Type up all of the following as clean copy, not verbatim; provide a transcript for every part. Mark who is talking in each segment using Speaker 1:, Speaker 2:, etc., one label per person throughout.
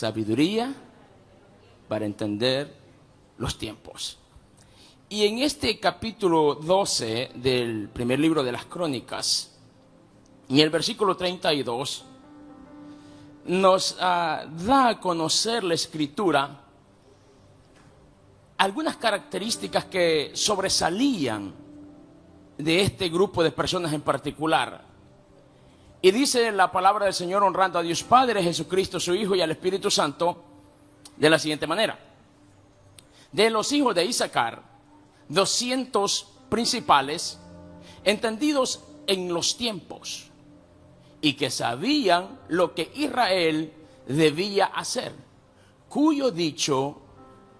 Speaker 1: sabiduría para entender los tiempos. Y en este capítulo 12 del primer libro de las Crónicas, en el versículo 32, nos da a conocer la Escritura algunas características que sobresalían de este grupo de personas en particular. Y dice la palabra del Señor, honrando a Dios Padre, a Jesucristo su Hijo y al Espíritu Santo, de la siguiente manera: de los hijos de Isaacar, 200 principales, entendidos en los tiempos, y que sabían lo que Israel debía hacer, cuyo dicho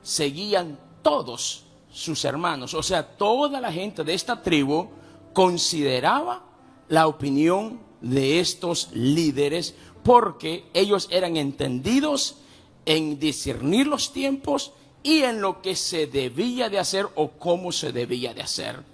Speaker 1: seguían todos sus hermanos. O sea, toda la gente de esta tribu consideraba la opinión de estos líderes, porque ellos eran entendidos en discernir los tiempos y en lo que se debía de hacer o cómo se debía de hacer.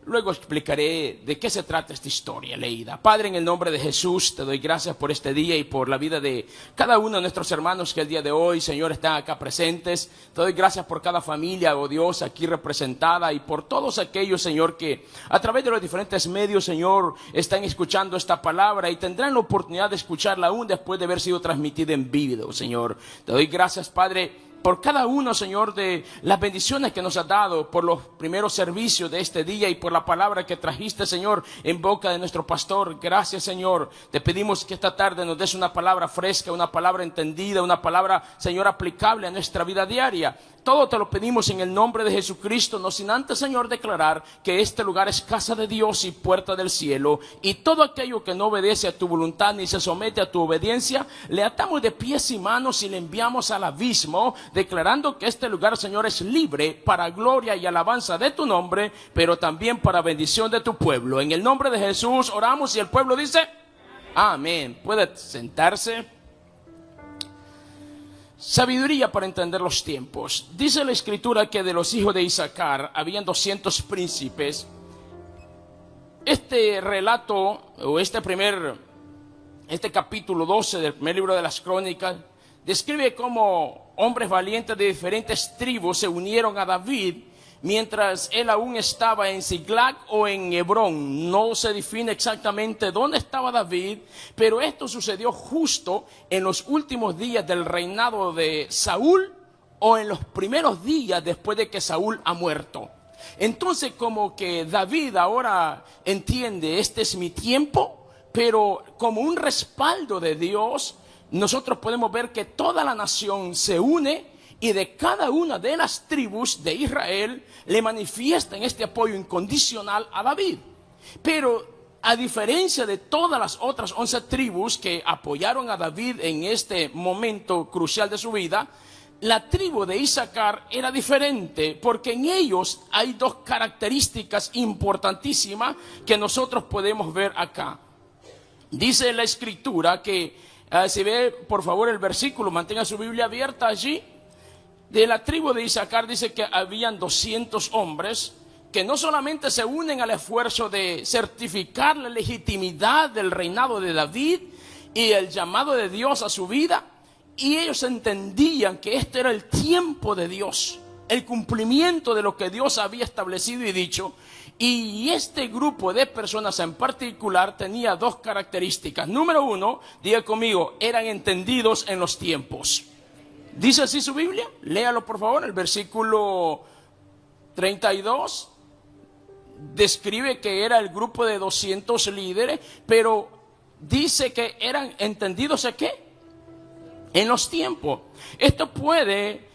Speaker 1: Luego explicaré de qué se trata esta historia leída. Padre, en el nombre de Jesús, te doy gracias por este día y por la vida de cada uno de nuestros hermanos que el día de hoy, Señor, están acá presentes. Te doy gracias por cada familia, oh Dios, aquí representada, y por todos aquellos, Señor, que a través de los diferentes medios, Señor, están escuchando esta palabra y tendrán la oportunidad de escucharla aún después de haber sido transmitida en vivo, Señor. Te doy gracias, Padre, por cada uno, Señor, de las bendiciones que nos has dado, por los primeros servicios de este día y por la palabra que trajiste, Señor, en boca de nuestro pastor. Gracias, Señor. Te pedimos que esta tarde nos des una palabra fresca, una palabra entendida, una palabra, Señor, aplicable a nuestra vida diaria. Todo te lo pedimos en el nombre de Jesucristo, no sin antes, Señor, declarar que este lugar es casa de Dios y puerta del cielo, y todo aquello que no obedece a tu voluntad ni se somete a tu obediencia, le atamos de pies y manos y le enviamos al abismo, declarando que este lugar, Señor, es libre para gloria y alabanza de tu nombre, pero también para bendición de tu pueblo. En el nombre de Jesús oramos y el pueblo dice amén. Puede sentarse. Sabiduría para entender los tiempos. Dice la Escritura que de los hijos de Isaacar habían 200 príncipes. Este relato, o este capítulo 12 del primer libro de las Crónicas, describe cómo hombres valientes de diferentes tribus se unieron a David mientras él aún estaba en Ziklag o en Hebrón. No se define exactamente dónde estaba David, pero esto sucedió justo en los últimos días del reinado de Saúl, o en los primeros días después de que Saúl ha muerto. Entonces, como que David ahora entiende, este es mi tiempo, pero como un respaldo de Dios, nosotros podemos ver que toda la nación se une y de cada una de las tribus de Israel le manifiestan este apoyo incondicional a David. Pero a diferencia de todas las otras 11 tribus que apoyaron a David en este momento crucial de su vida, la tribu de Isaacar era diferente, porque en ellos hay dos características importantísimas que nosotros podemos ver acá. Dice la Escritura que, si ve por favor el versículo, mantenga su Biblia abierta allí. De la tribu de Isaacar dice que habían 200 hombres que no solamente se unen al esfuerzo de certificar la legitimidad del reinado de David y el llamado de Dios a su vida, y ellos entendían que este era el tiempo de Dios, el cumplimiento de lo que Dios había establecido y dicho. Y este grupo de personas en particular tenía dos características. Número uno, diga conmigo, eran entendidos en los tiempos. ¿Dice así su Biblia? Léalo por favor. El versículo 32 describe que era el grupo de 200 líderes, pero dice que eran entendidos ¿en qué? En los tiempos. Esto puede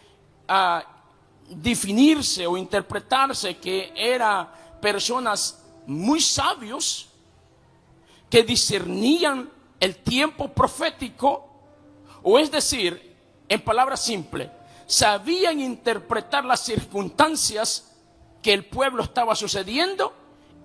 Speaker 1: definirse o interpretarse que eran personas muy sabios que discernían el tiempo profético, o es decir, en palabras simples, sabían interpretar las circunstancias que el pueblo estaba sucediendo.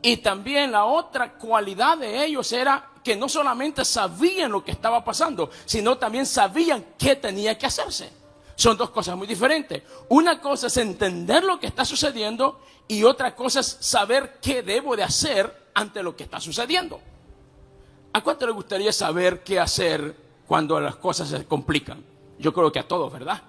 Speaker 1: Y también la otra cualidad de ellos era que no solamente sabían lo que estaba pasando, sino también sabían qué tenía que hacerse. Son dos cosas muy diferentes. Una cosa es entender lo que está sucediendo y otra cosa es saber qué debo de hacer ante lo que está sucediendo. ¿A cuánto le gustaría saber qué hacer cuando las cosas se complican? Yo creo que a todos, ¿verdad?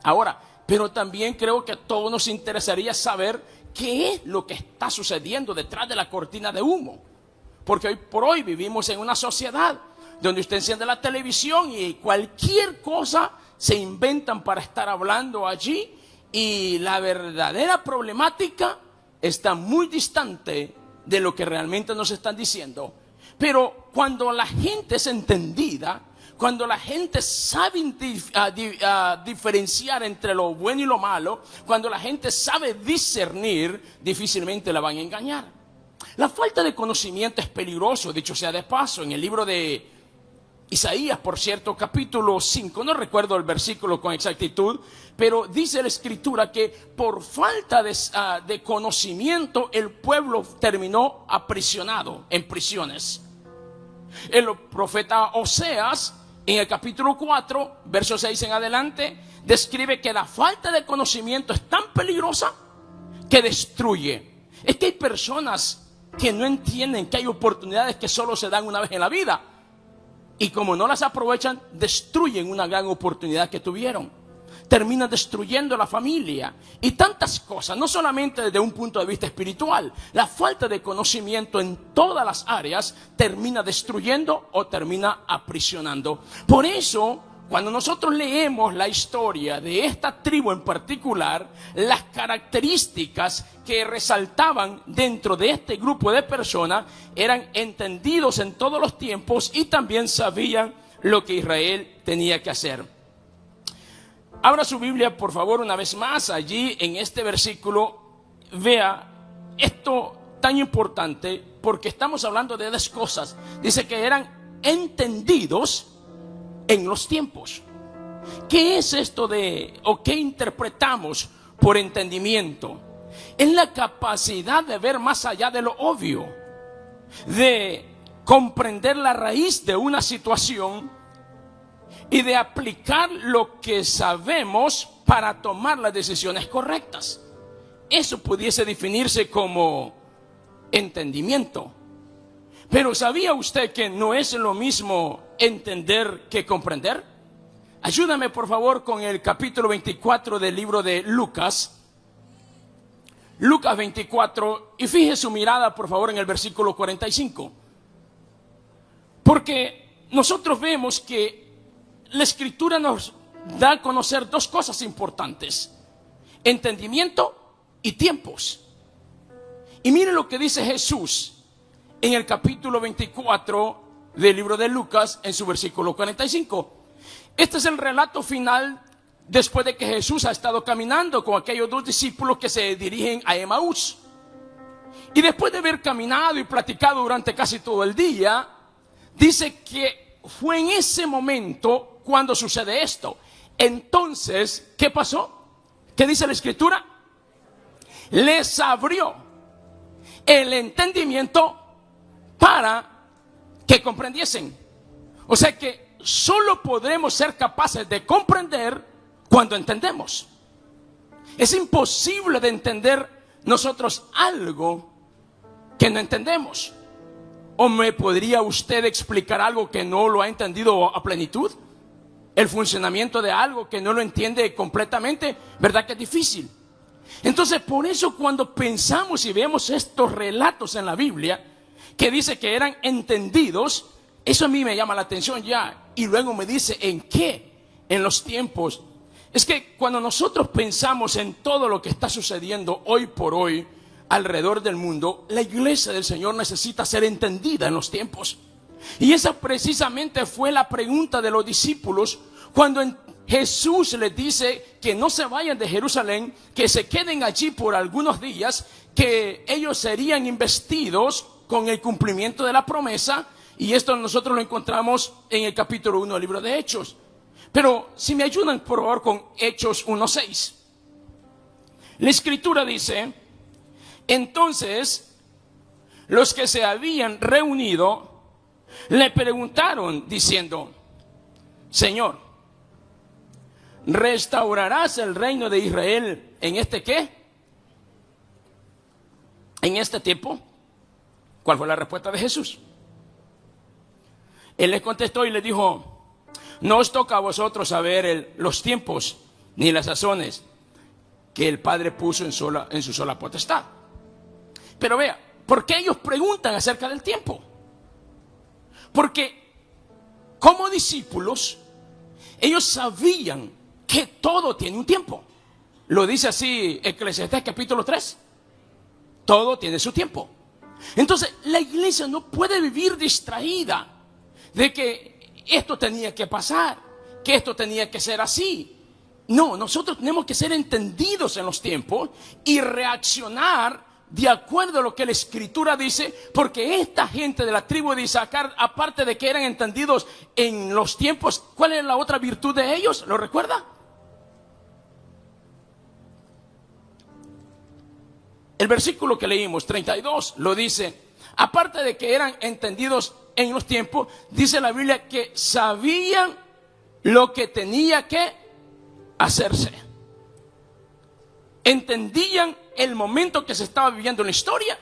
Speaker 1: Ahora, pero también creo que a todos nos interesaría saber qué es lo que está sucediendo detrás de la cortina de humo. Porque hoy por hoy vivimos en una sociedad donde usted enciende la televisión y cualquier cosa se inventan para estar hablando allí, y la verdadera problemática está muy distante de lo que realmente nos están diciendo. Pero cuando la gente es entendida, cuando la gente sabe diferenciar entre lo bueno y lo malo, cuando la gente sabe discernir, difícilmente la van a engañar. La falta de conocimiento es peligroso, dicho sea de paso. En el libro de Isaías, por cierto, capítulo 5, no recuerdo el versículo con exactitud, pero dice la escritura que por falta de conocimiento el pueblo terminó aprisionado en prisiones. El profeta Oseas, en el capítulo 4, verso 6 en adelante, describe que la falta de conocimiento es tan peligrosa que destruye. Es que hay personas que no entienden que hay oportunidades que solo se dan una vez en la vida, y como no las aprovechan, destruyen una gran oportunidad que tuvieron. Terminan destruyendo la familia y tantas cosas, no solamente desde un punto de vista espiritual. La falta de conocimiento en todas las áreas termina destruyendo o termina aprisionando. Por eso, cuando nosotros leemos la historia de esta tribu en particular, las características que resaltaban dentro de este grupo de personas eran entendidos en todos los tiempos y también sabían lo que Israel tenía que hacer. Abra su Biblia, por favor, una vez más. Allí en este versículo, vea esto tan importante, porque estamos hablando de dos cosas. Dice que eran entendidos en los tiempos. ¿Qué es esto o qué interpretamos por entendimiento? Es la capacidad de ver más allá de lo obvio, de comprender la raíz de una situación y de aplicar lo que sabemos para tomar las decisiones correctas. Eso pudiese definirse como entendimiento. Pero ¿sabía usted que no es lo mismo entender que comprender? Ayúdame por favor con el capítulo 24 del libro de Lucas. Lucas 24, y fije su mirada por favor en el versículo 45. Porque nosotros vemos que la escritura nos da a conocer dos cosas importantes: entendimiento y tiempos. Y mire lo que dice Jesús en el capítulo 24 del libro de Lucas, en su versículo 45. Este es el relato final después de que Jesús ha estado caminando con aquellos dos discípulos que se dirigen a Emaús. Y después de haber caminado y platicado durante casi todo el día, dice que fue en ese momento cuando sucede esto. Entonces, ¿qué pasó? ¿Qué dice la escritura? Les abrió el entendimiento para que comprendiesen. O sea que solo podremos ser capaces de comprender cuando entendemos. Es imposible de entender nosotros algo que no entendemos. ¿O me podría usted explicar algo que no lo ha entendido a plenitud? El funcionamiento de algo que no lo entiende completamente, ¿verdad que es difícil? Entonces, por eso cuando pensamos y vemos estos relatos en la Biblia, que dice que eran entendidos, eso a mí me llama la atención ya. Y luego me dice, ¿en qué? En los tiempos. Es que cuando nosotros pensamos en todo lo que está sucediendo hoy por hoy alrededor del mundo, la iglesia del Señor necesita ser entendida en los tiempos. Y esa precisamente fue la pregunta de los discípulos cuando Jesús les dice que no se vayan de Jerusalén, que se queden allí por algunos días, que ellos serían investidos con el cumplimiento de la promesa. Y esto nosotros lo encontramos en el capítulo 1 del libro de Hechos. Pero si me ayudan por favor con Hechos 1:6. La escritura dice: entonces los que se habían reunido le preguntaron diciendo: Señor, ¿restaurarás el reino de Israel en este qué? ¿En este tiempo? ¿Cuál fue la respuesta de Jesús? Él les contestó y les dijo: no os toca a vosotros saber los tiempos ni las sazones que el Padre puso en su sola potestad. Pero vea, ¿por qué ellos preguntan acerca del tiempo? Porque como discípulos, ellos sabían que todo tiene un tiempo. Lo dice así Eclesiastés capítulo 3. Todo tiene su tiempo. Entonces, la iglesia no puede vivir distraída de que esto tenía que pasar, que esto tenía que ser así. No, nosotros tenemos que ser entendidos en los tiempos y reaccionar de acuerdo a lo que la Escritura dice, porque esta gente de la tribu de Isaacar, aparte de que eran entendidos en los tiempos, ¿cuál es la otra virtud de ellos? ¿Lo recuerda? El versículo que leímos, 32, lo dice. Aparte de que eran entendidos en los tiempos, dice la Biblia que sabían lo que tenía que hacerse. Entendían el momento que se estaba viviendo en la historia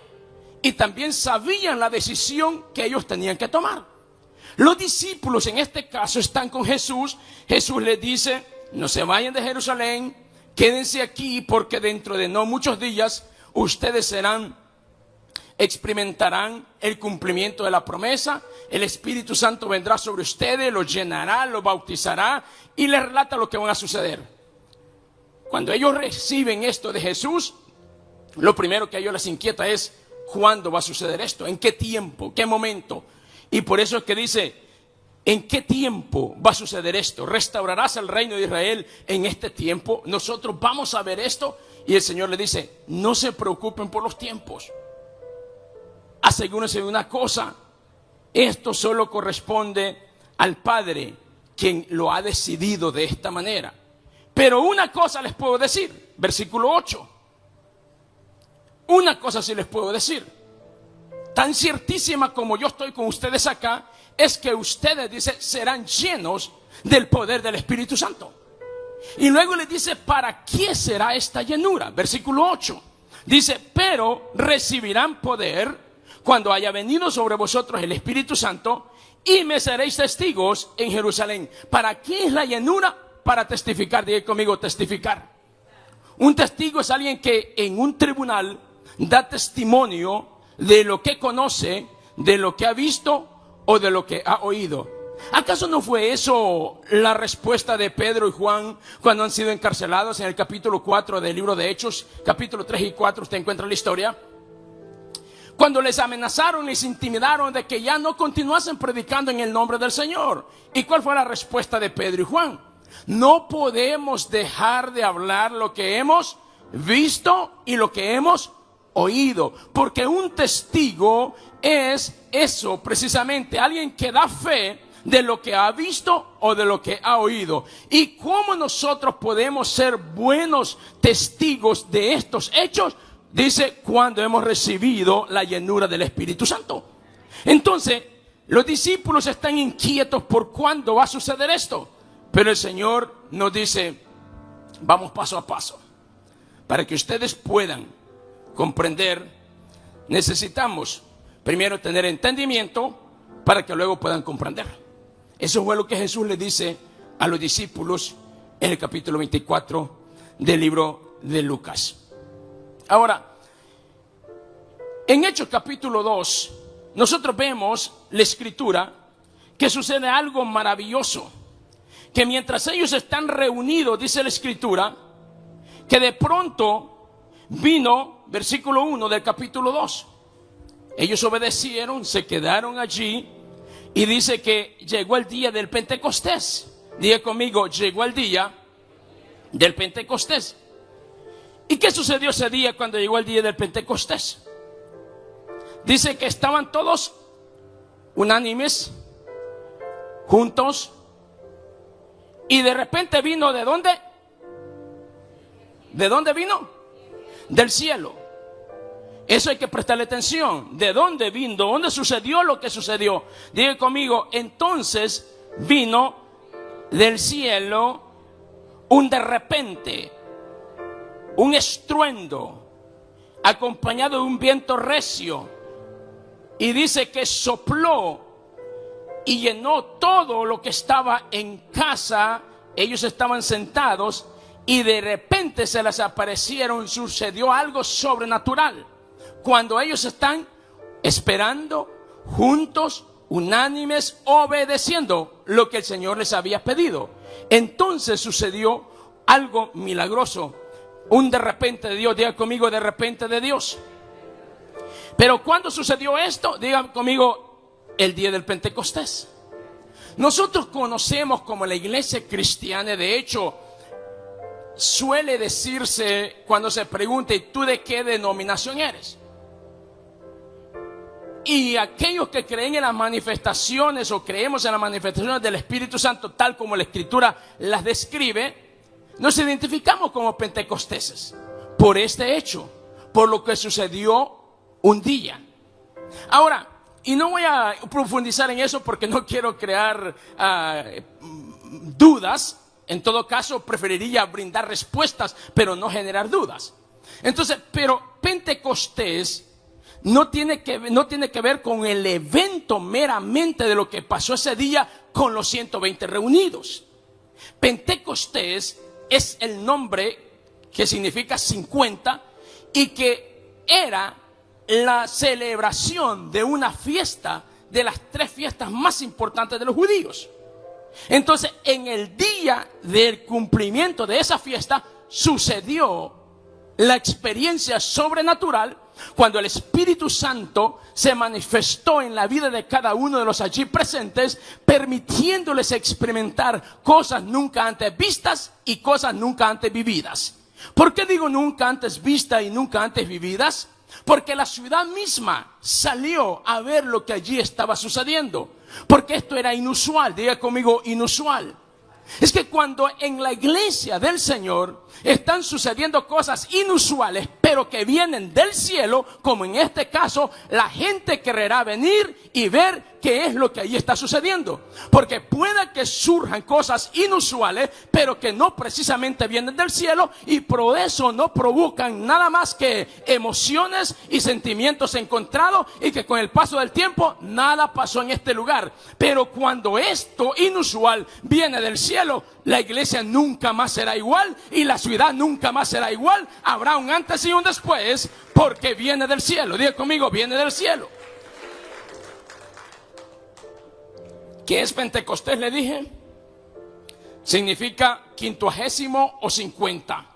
Speaker 1: y también sabían la decisión que ellos tenían que tomar. Los discípulos en este caso están con Jesús. Jesús les dice: no se vayan de Jerusalén, quédense aquí, porque dentro de no muchos días ustedes experimentarán el cumplimiento de la promesa. El Espíritu Santo vendrá sobre ustedes, los llenará, los bautizará y les relata lo que va a suceder. Cuando ellos reciben esto de Jesús, lo primero que a ellos les inquieta es: ¿cuándo va a suceder esto? ¿En qué tiempo? ¿Qué momento? Y por eso es que dice: ¿en qué tiempo va a suceder esto? ¿Restaurarás el reino de Israel en este tiempo? Nosotros vamos a ver esto. Y el Señor le dice: no se preocupen por los tiempos. Asegúrense de una cosa: esto solo corresponde al Padre, quien lo ha decidido de esta manera. Pero una cosa les puedo decir, versículo 8. Una cosa sí les puedo decir. Tan ciertísima como yo estoy con ustedes acá, es que ustedes, dice, serán llenos del poder del Espíritu Santo. Y luego les dice: ¿para qué será esta llenura? Versículo 8. Dice: pero recibirán poder cuando haya venido sobre vosotros el Espíritu Santo, y me seréis testigos en Jerusalén. ¿Para qué es la llenura? Para testificar. Diga conmigo: testificar. Un testigo es alguien que en un tribunal da testimonio de lo que conoce, de lo que ha visto o de lo que ha oído. ¿Acaso no fue eso la respuesta de Pedro y Juan cuando han sido encarcelados en el capítulo 4 del libro de Hechos? Capítulo 3 y 4 usted encuentra la historia. Cuando les amenazaron, les intimidaron de que ya no continuasen predicando en el nombre del Señor. ¿Y cuál fue la respuesta de Pedro y Juan? No podemos dejar de hablar lo que hemos visto y lo que hemos oído, porque un testigo es eso precisamente, alguien que da fe de lo que ha visto o de lo que ha oído. ¿Y cómo nosotros podemos ser buenos testigos de estos hechos? Dice: cuando hemos recibido la llenura del Espíritu Santo. Entonces, los discípulos están inquietos por cuándo va a suceder esto. Pero el Señor nos dice: vamos paso a paso. Para que ustedes puedan comprender, necesitamos primero tener entendimiento para que luego puedan comprender. Eso fue lo que Jesús le dice a los discípulos en el capítulo 24 del libro de Lucas. Ahora, en Hechos capítulo 2, nosotros vemos la Escritura que sucede algo maravilloso. Que mientras ellos están reunidos, dice la Escritura, que de pronto vino, versículo 1 del capítulo 2. Ellos obedecieron, se quedaron allí, y dice que llegó el día del Pentecostés. Diga conmigo: llegó el día del Pentecostés. ¿Y qué sucedió ese día cuando llegó el día del Pentecostés? Dice que estaban todos unánimes, juntos, y de repente vino, ¿de dónde? ¿De dónde vino? Del cielo. Eso hay que prestarle atención. ¿De dónde vino? ¿Dónde sucedió lo que sucedió? Diga conmigo: entonces vino del cielo un de repente, un estruendo, acompañado de un viento recio. Y dice que sopló y llenó todo lo que estaba en casa. Ellos estaban sentados y de repente se les aparecieron, sucedió algo sobrenatural. Cuando ellos están esperando, juntos, unánimes, obedeciendo lo que el Señor les había pedido, entonces sucedió algo milagroso. Un de repente de Dios. Diga conmigo, de repente de Dios. Pero ¿cuándo sucedió esto? Diga conmigo, el día del Pentecostés. Nosotros conocemos como la iglesia cristiana, de hecho, suele decirse cuando se pregunte, ¿tú de qué denominación eres? Y aquellos que creen en las manifestaciones o creemos en las manifestaciones del Espíritu Santo, tal como la Escritura las describe, nos identificamos como pentecosteses por este hecho, por lo que sucedió un día. Ahora, y no voy a profundizar en eso porque no quiero crear dudas. En todo caso, preferiría brindar respuestas, pero no generar dudas. Entonces, pero Pentecostés no tiene que ver con el evento meramente de lo que pasó ese día con los 120 reunidos. Pentecostés es el nombre que significa 50 y que era la celebración de una fiesta, de las 3 fiestas más importantes de los judíos. Entonces, en el día del cumplimiento de esa fiesta sucedió la experiencia sobrenatural cuando el Espíritu Santo se manifestó en la vida de cada uno de los allí presentes, permitiéndoles experimentar cosas nunca antes vistas y cosas nunca antes vividas. ¿Por qué digo nunca antes vistas y nunca antes vividas? Porque la ciudad misma salió a ver lo que allí estaba sucediendo. Porque esto era inusual. Diga conmigo, inusual. Es que cuando en la iglesia del Señor están sucediendo cosas inusuales, pero que vienen del cielo, como en este caso, la gente querrá venir y ver qué es lo que allí está sucediendo. Porque puede que surjan cosas inusuales, pero que no precisamente vienen del cielo, y por eso no provocan nada más que emociones y sentimientos encontrados, y que con el paso del tiempo nada pasó en este lugar. Pero cuando esto inusual viene del cielo, la iglesia nunca más será igual y la ciudad nunca más será igual. Habrá un antes y un después, porque viene del cielo. Diga conmigo, viene del cielo. ¿Qué es Pentecostés? Le dije, significa 50º o 50.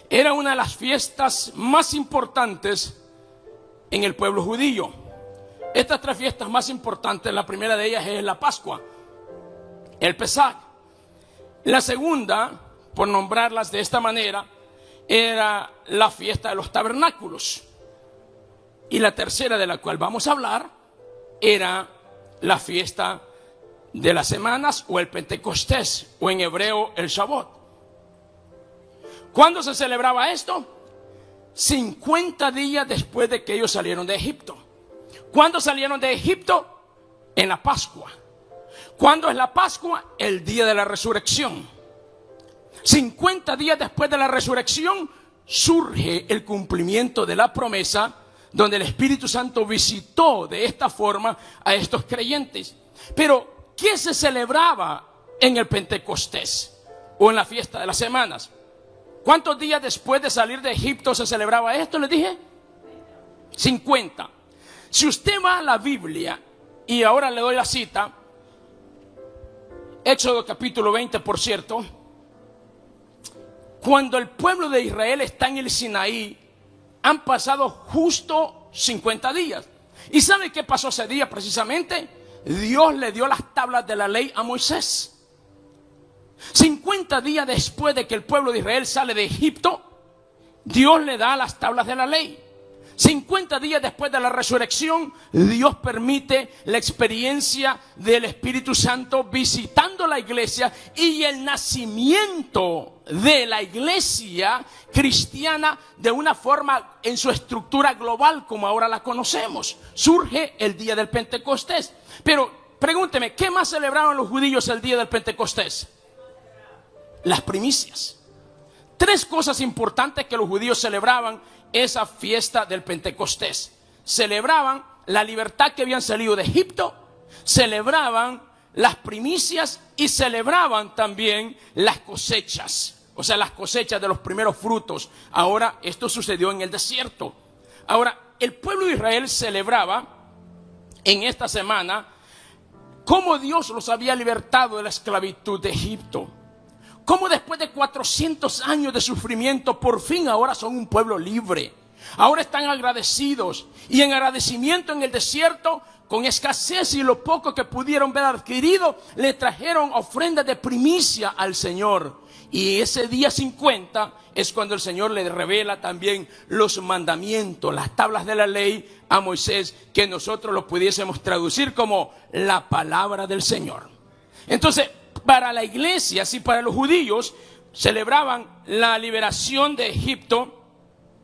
Speaker 1: Era una de las fiestas más importantes en el pueblo judío. Estas 3 fiestas más importantes, la primera de ellas es la Pascua, el Pesaj. La segunda, por nombrarlas de esta manera, era la fiesta de los tabernáculos. Y la tercera, de la cual vamos a hablar, era la fiesta de las semanas, o el Pentecostés, o en hebreo el Shavuot. ¿Cuándo se celebraba esto? 50 días después de que ellos salieron de Egipto. ¿Cuándo salieron de Egipto? En la Pascua. ¿Cuándo es la Pascua? El día de la resurrección. 50 días después de la resurrección surge el cumplimiento de la promesa, donde el Espíritu Santo visitó de esta forma a estos creyentes. Pero, ¿qué se celebraba en el Pentecostés o en la fiesta de las semanas? ¿Cuántos días después de salir de Egipto se celebraba esto? Les dije 50. Si usted va a la Biblia, y ahora le doy la cita, Éxodo capítulo 20, por cierto, cuando el pueblo de Israel está en el Sinaí, han pasado justo 50 días. ¿Y sabe qué pasó ese día precisamente? Dios le dio las tablas de la ley a Moisés. 50 días después de que el pueblo de Israel sale de Egipto, Dios le da las tablas de la ley. 50 días después de la resurrección, Dios permite la experiencia del Espíritu Santo visitando la iglesia y el nacimiento de la iglesia cristiana de una forma en su estructura global como ahora la conocemos. Surge el día del Pentecostés. Pero pregúnteme, ¿qué más celebraban los judíos el día del Pentecostés? Las primicias. 3 cosas importantes que los judíos celebraban esa fiesta del Pentecostés. Celebraban la libertad que habían salido de Egipto, celebraban las primicias y celebraban también las cosechas, o sea, las cosechas de los primeros frutos. Ahora, esto sucedió en el desierto. Ahora, el pueblo de Israel celebraba en esta semana cómo Dios los había libertado de la esclavitud de Egipto. Cómo después de 400 años de sufrimiento, por fin ahora son un pueblo libre. Ahora están agradecidos. Y en agradecimiento en el desierto, con escasez y lo poco que pudieron ver adquirido, le trajeron ofrendas de primicia al Señor. Y ese día 50 es cuando el Señor le revela también los mandamientos, las tablas de la ley a Moisés, que nosotros lo pudiésemos traducir como la palabra del Señor. Entonces, para la iglesia, y para los judíos, celebraban la liberación de Egipto,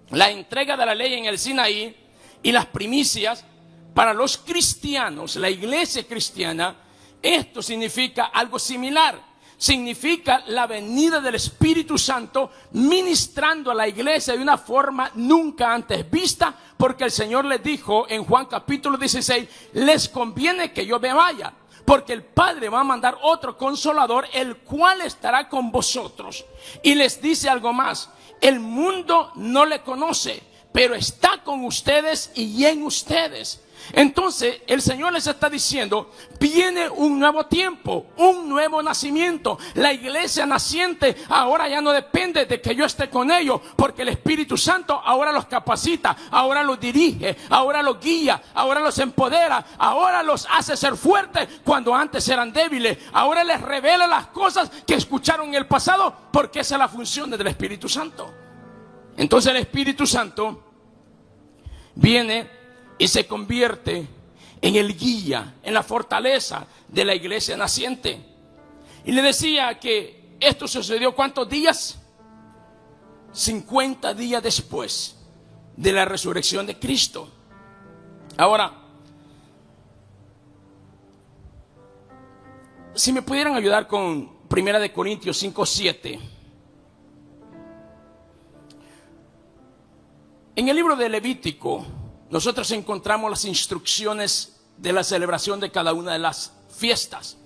Speaker 1: la entrega de la ley en el Sinaí y las primicias. Para los cristianos, la iglesia cristiana, esto significa algo similar. Significa la venida del Espíritu Santo ministrando a la iglesia de una forma nunca antes vista, porque el Señor les dijo en Juan capítulo 16, les conviene que yo me vaya, porque el Padre va a mandar otro consolador, el cual estará con vosotros. Y les dice algo más: el mundo no le conoce, pero está con ustedes y en ustedes. Entonces el Señor les está diciendo, viene un nuevo tiempo, un nuevo nacimiento. La iglesia naciente ahora ya no depende de que yo esté con ellos, porque el Espíritu Santo ahora los capacita, ahora los dirige, ahora los guía, ahora los empodera, ahora los hace ser fuertes cuando antes eran débiles. Ahora les revela las cosas que escucharon en el pasado, porque esa es la función del Espíritu Santo. Entonces el Espíritu Santo viene y se convierte en el guía, en la fortaleza de la iglesia naciente. Y le decía que esto sucedió ¿cuántos días? 50 días después de la resurrección de Cristo. Ahora, si me pudieran ayudar con 1 Corintios 5:7. En el libro de Levítico, nosotros encontramos las instrucciones de la celebración de cada una de las fiestas.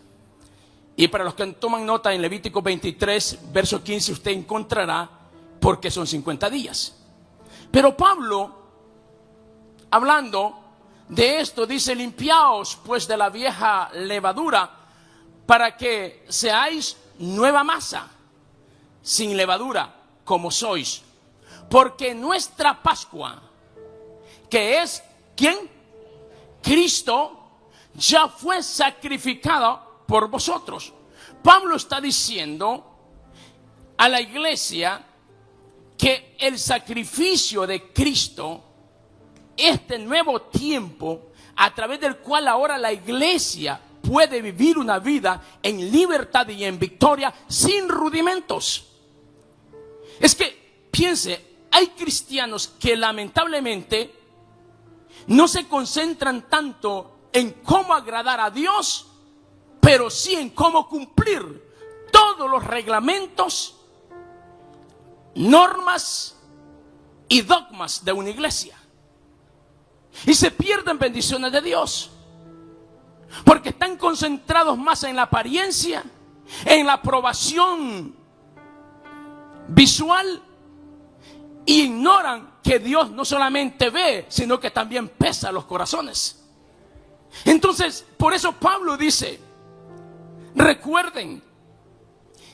Speaker 1: Y para los que toman nota, en Levítico 23, verso 15, usted encontrará por qué son 50 días. Pero Pablo, hablando de esto, dice: limpiaos pues de la vieja levadura, para que seáis nueva masa, sin levadura, como sois. Porque nuestra Pascua, que es, ¿quién? Cristo, ya fue sacrificado por vosotros. Pablo está diciendo a la iglesia que el sacrificio de Cristo, este nuevo tiempo a través del cual ahora la iglesia puede vivir una vida en libertad y en victoria sin rudimentos. Es que, piense, hay cristianos que lamentablemente no se concentran tanto en cómo agradar a Dios, pero sí en cómo cumplir todos los reglamentos, normas y dogmas de una iglesia. Y se pierden bendiciones de Dios, porque están concentrados más en la apariencia, en la aprobación visual, y ignoran que Dios no solamente ve, sino que también pesa los corazones. Entonces, por eso Pablo dice: recuerden,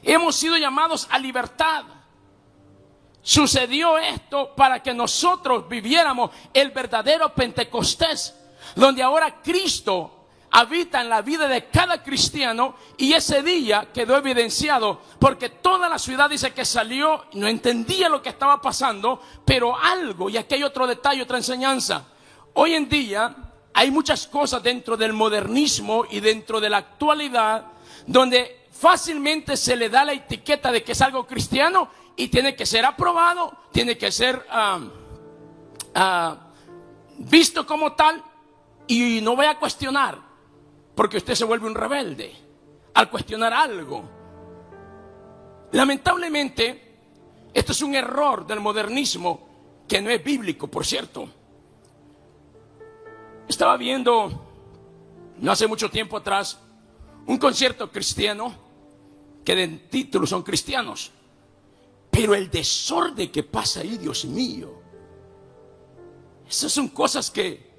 Speaker 1: hemos sido llamados a libertad. Sucedió esto para que nosotros viviéramos el verdadero Pentecostés, donde ahora Cristo habita en la vida de cada cristiano. Y ese día quedó evidenciado porque toda la ciudad dice que salió, no entendía lo que estaba pasando, pero algo, y aquí hay otro detalle, otra enseñanza. Hoy en día hay muchas cosas dentro del modernismo y dentro de la actualidad donde fácilmente se le da la etiqueta de que es algo cristiano y tiene que ser aprobado, tiene que ser visto como tal, y no voy a cuestionar, porque usted se vuelve un rebelde al cuestionar algo. Lamentablemente, esto es un error del modernismo que no es bíblico, por cierto. Estaba viendo no hace mucho tiempo atrás, un concierto cristiano que de título son cristianos, pero el desorden que pasa ahí, Dios mío, esas son cosas que...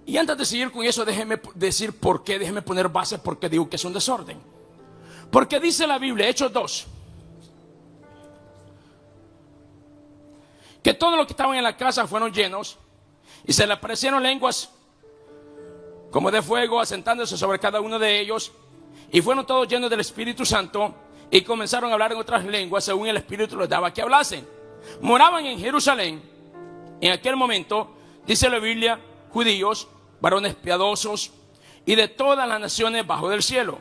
Speaker 1: Y antes de seguir con eso, déjeme decir por qué, déjeme poner base por qué digo que es un desorden. Porque dice la Biblia, Hechos 2, que todos los que estaban en la casa fueron llenos y se le aparecieron lenguas como de fuego asentándose sobre cada uno de ellos, y fueron todos llenos del Espíritu Santo y comenzaron a hablar en otras lenguas según el Espíritu les daba que hablasen. Moraban en Jerusalén en aquel momento, dice la Biblia, judíos, varones piadosos y de todas las naciones bajo del cielo.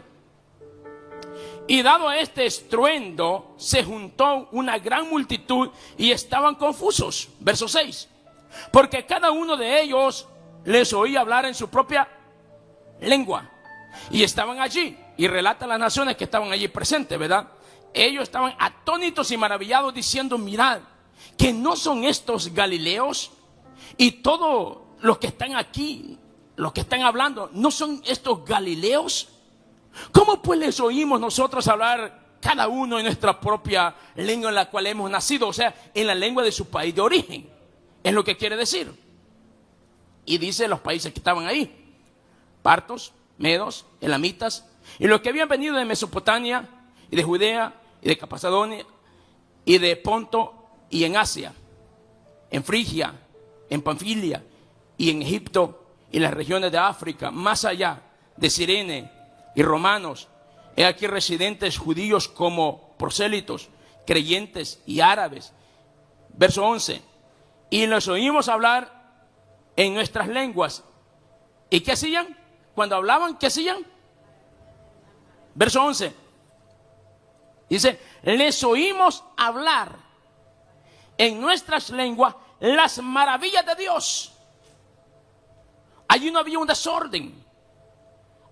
Speaker 1: Y dado este estruendo, se juntó una gran multitud y estaban confusos. Verso 6. Porque cada uno de ellos les oía hablar en su propia lengua. Y estaban allí. Y relata las naciones que estaban allí presentes, ¿verdad? Ellos estaban atónitos y maravillados diciendo, mirad, que no son estos galileos. Y todos los que están aquí, los que están hablando, ¿no son estos galileos? ¿Cómo pues les oímos nosotros hablar cada uno en nuestra propia lengua en la cual hemos nacido? O sea, en la lengua de su país de origen. Es lo que quiere decir. Y dice los países que estaban ahí: partos, medos, elamitas, y los que habían venido de Mesopotamia, y de Judea, y de Capadocia, y de Ponto, y en Asia, en Frigia, en Panfilia, y en Egipto, y las regiones de África, más allá de Cirene, y romanos, he aquí residentes judíos como prosélitos, creyentes y árabes. Verso 11. Y los oímos hablar en nuestras lenguas. ¿Y qué hacían? Cuando hablaban, ¿qué hacían? Verso 11. Dice, les oímos hablar en nuestras lenguas las maravillas de Dios. Allí no había un desorden.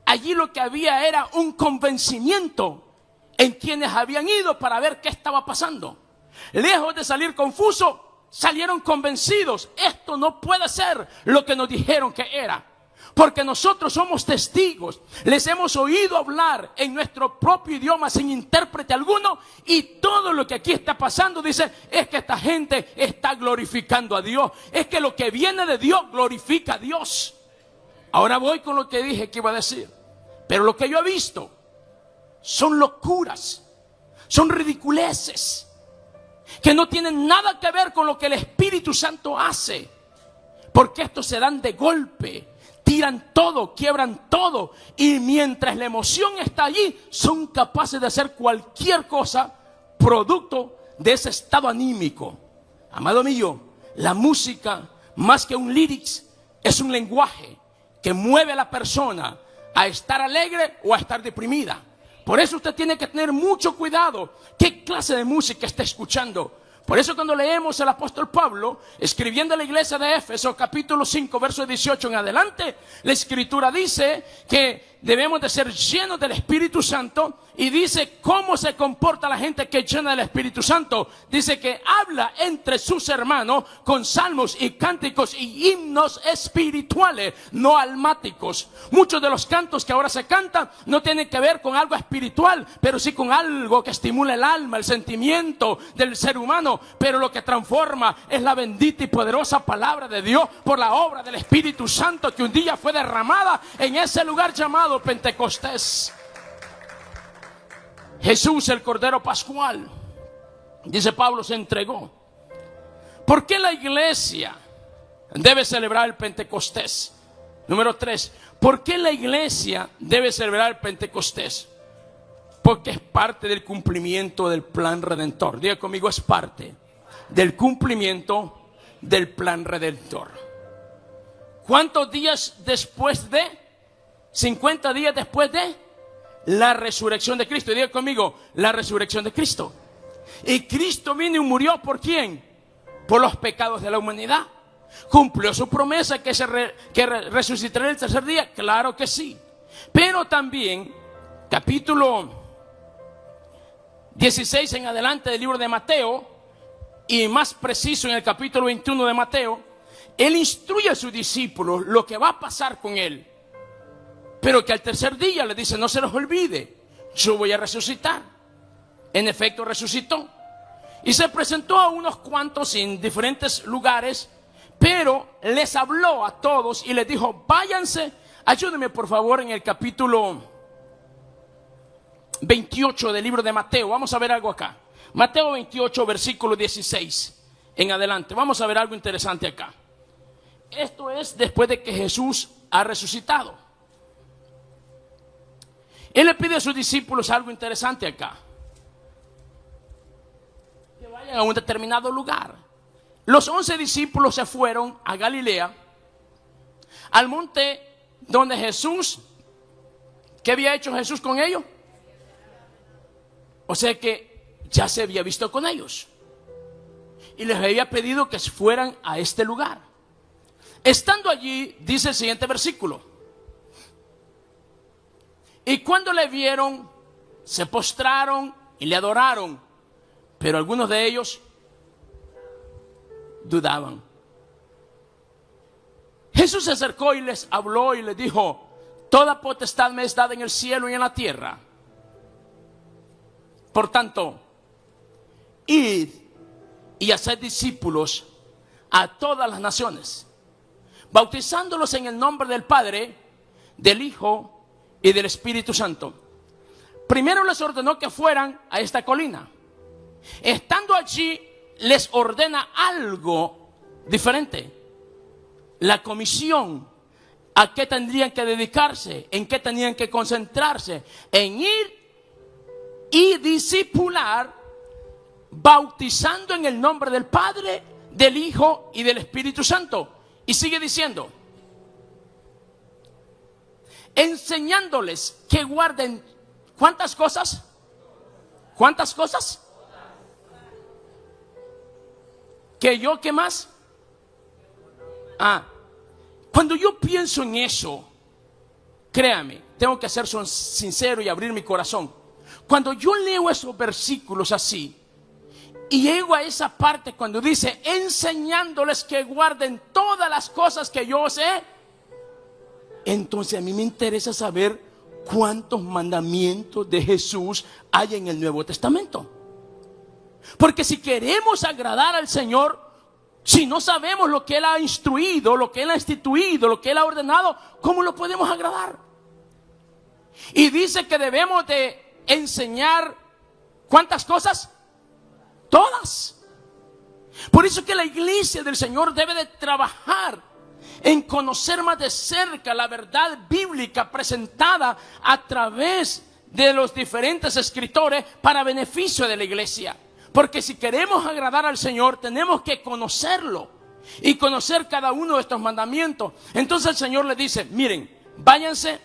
Speaker 1: Allí lo que había era un convencimiento en quienes habían ido para ver qué estaba pasando. Lejos de salir confusos, salieron convencidos. Esto no puede ser lo que nos dijeron que era. Porque nosotros somos testigos. Les hemos oído hablar en nuestro propio idioma sin intérprete alguno. Y todo lo que aquí está pasando, dice, es que esta gente está glorificando a Dios. Es que lo que viene de Dios glorifica a Dios. Ahora voy con lo que dije que iba a decir. Pero lo que yo he visto son locuras, son ridiculeces, que no tienen nada que ver con lo que el Espíritu Santo hace. Porque estos se dan de golpe, tiran todo, quiebran todo. Y mientras la emoción está allí, son capaces de hacer cualquier cosa producto de ese estado anímico. Amado mío, la música, más que un lyrics, es un lenguaje que mueve a la persona a estar alegre o a estar deprimida. Por eso usted tiene que tener mucho cuidado qué clase de música está escuchando. Por eso cuando leemos al apóstol Pablo escribiendo a la iglesia de Éfeso, capítulo 5, verso 18 en adelante, la escritura dice que debemos de ser llenos del Espíritu Santo. Y dice cómo se comporta la gente que es llena del Espíritu Santo. Dice que habla entre sus hermanos con salmos y cánticos y himnos espirituales, no almáticos. Muchos de los cantos que ahora se cantan no tienen que ver con algo espiritual, pero sí con algo que estimula el alma, el sentimiento del ser humano. Pero lo que transforma es la bendita y poderosa palabra de Dios por la obra del Espíritu Santo que un día fue derramada en ese lugar llamado Pentecostés. Jesús, el Cordero Pascual, dice Pablo, se entregó. ¿Por qué la iglesia debe celebrar el Pentecostés? Número 3, ¿por qué la iglesia debe celebrar el Pentecostés? Porque es parte del cumplimiento del plan redentor. Diga conmigo, es parte del cumplimiento del plan redentor. ¿Cuántos días después de? 50 días después de la resurrección de Cristo. Y diga conmigo, la resurrección de Cristo. Y Cristo vino y murió ¿por quién? Por los pecados de la humanidad. ¿Cumplió su promesa que resucitará el tercer día? Claro que sí. Pero también, capítulo 16 en adelante del libro de Mateo, y más preciso en el capítulo 21 de Mateo, Él instruye a sus discípulos lo que va a pasar con Él. Pero que al tercer día le dice, no se los olvide, yo voy a resucitar. En efecto resucitó. Y se presentó a unos cuantos en diferentes lugares, pero les habló a todos y les dijo, váyanse. Ayúdenme por favor en el capítulo 28 del libro de Mateo. Vamos a ver algo acá. Mateo 28, versículo 16 en adelante. Vamos a ver algo interesante acá. Esto es después de que Jesús ha resucitado. Él le pide a sus discípulos algo interesante acá. Que vayan a un determinado lugar. Los 11 discípulos se fueron a Galilea, al monte donde Jesús, ¿qué había hecho Jesús con ellos? O sea que ya se había visto con ellos. Y les había pedido que fueran a este lugar. Estando allí, dice el siguiente versículo. Y cuando le vieron, se postraron y le adoraron. Pero algunos de ellos dudaban. Jesús se acercó y les habló y les dijo, toda potestad me es dada en el cielo y en la tierra. Por tanto, id y haced discípulos a todas las naciones, bautizándolos en el nombre del Padre, del Hijo y del Espíritu Santo. Primero les ordenó que fueran a esta colina. Estando allí, les ordena algo diferente. La comisión, a qué tendrían que dedicarse, en qué tenían que concentrarse, en ir y discipular, bautizando en el nombre del Padre, del Hijo y del Espíritu Santo. Y sigue diciendo, enseñándoles que guarden, ¿cuántas cosas? ¿Cuántas cosas? ¿Que yo qué más? Cuando yo pienso en eso, créame, tengo que ser sincero y abrir mi corazón. Cuando yo leo esos versículos así y llego a esa parte cuando dice enseñándoles que guarden todas las cosas que yo os he, entonces a mí me interesa saber cuántos mandamientos de Jesús hay en el Nuevo Testamento. Porque si queremos agradar al Señor, si no sabemos lo que Él ha instruido, lo que Él ha instituido, lo que Él ha ordenado, ¿cómo lo podemos agradar? Y dice que debemos de enseñar, ¿cuántas cosas? Todas. Por eso que la iglesia del Señor debe de trabajar en conocer más de cerca la verdad bíblica presentada a través de los diferentes escritores para beneficio de la iglesia. Porque si queremos agradar al Señor, tenemos que conocerlo y conocer cada uno de estos mandamientos. Entonces el Señor le dice, miren, váyanse,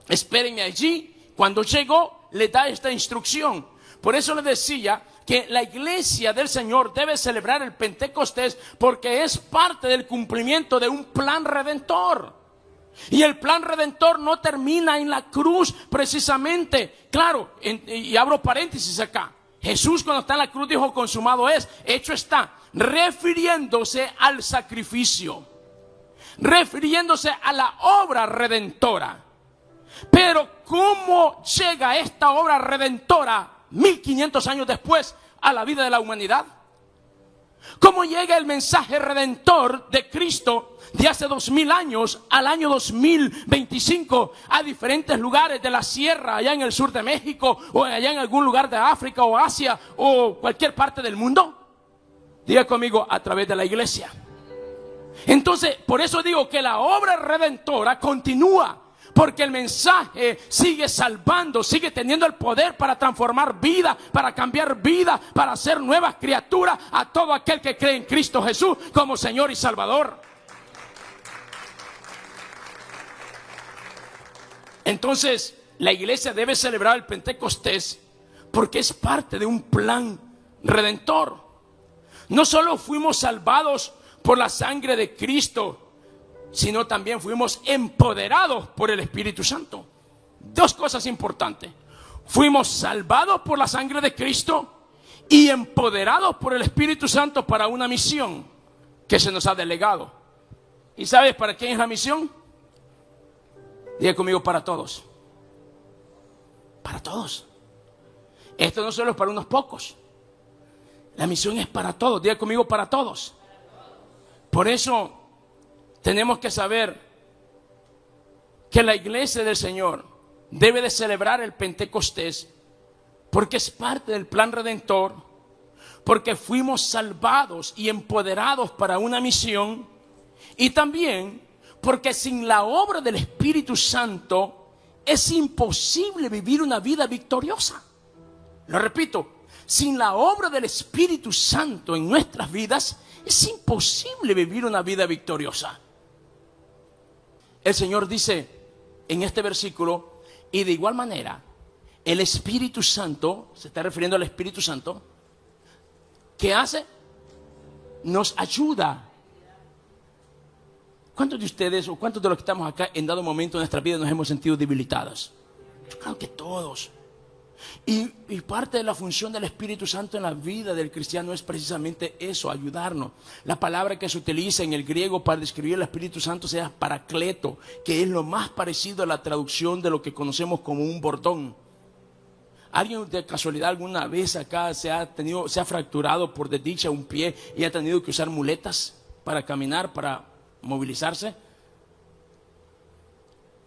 Speaker 1: espérenme allí. Cuando llegó, le da esta instrucción. Por eso le decía que la iglesia del Señor debe celebrar el Pentecostés, porque es parte del cumplimiento de un plan redentor. Y el plan redentor no termina en la cruz precisamente. Claro, y abro paréntesis acá. Jesús cuando está en la cruz dijo, consumado es, hecho está, refiriéndose al sacrificio, refiriéndose a la obra redentora. Pero ¿cómo llega esta obra redentora 1500 años después a la vida de la humanidad? ¿Cómo llega el mensaje redentor de Cristo de hace 2000 años al año 2025 a diferentes lugares de la sierra, allá en el sur de México o allá en algún lugar de África o Asia o cualquier parte del mundo? Diga conmigo, a través de la iglesia. Entonces, por eso digo que la obra redentora continúa, porque el mensaje sigue salvando, sigue teniendo el poder para transformar vida, para cambiar vida, para hacer nuevas criaturas a todo aquel que cree en Cristo Jesús como Señor y Salvador. Entonces, la iglesia debe celebrar el Pentecostés porque es parte de un plan redentor. No solo fuimos salvados por la sangre de Cristo, sino también fuimos empoderados por el Espíritu Santo. Dos cosas importantes. Fuimos salvados por la sangre de Cristo y empoderados por el Espíritu Santo para una misión. que se nos ha delegado. ¿Y sabes para quién es la misión? Diga conmigo, para todos. Para todos. Esto no solo es para unos pocos. La misión es para todos. Diga conmigo, para todos. Por eso tenemos que saber que la iglesia del Señor debe de celebrar el Pentecostés, porque es parte del plan redentor, porque fuimos salvados y empoderados para una misión, y también porque sin la obra del Espíritu Santo es imposible vivir una vida victoriosa. Lo repito, sin la obra del Espíritu Santo en nuestras vidas es imposible vivir una vida victoriosa. El Señor dice en este versículo, y de igual manera, el Espíritu Santo, se está refiriendo al Espíritu Santo, ¿qué hace? Nos ayuda. ¿Cuántos de ustedes o cuántos de los que estamos acá en dado momento de nuestra vida nos hemos sentido debilitados? Yo creo que todos. Y parte de la función del Espíritu Santo en la vida del cristiano es precisamente eso, ayudarnos. La palabra que se utiliza en el griego para describir el Espíritu Santo se llama paracleto, que es lo más parecido a la traducción de lo que conocemos como un bordón. ¿Alguien de casualidad alguna vez acá se ha fracturado por desdicha un pie y ha tenido que usar muletas para caminar, para movilizarse?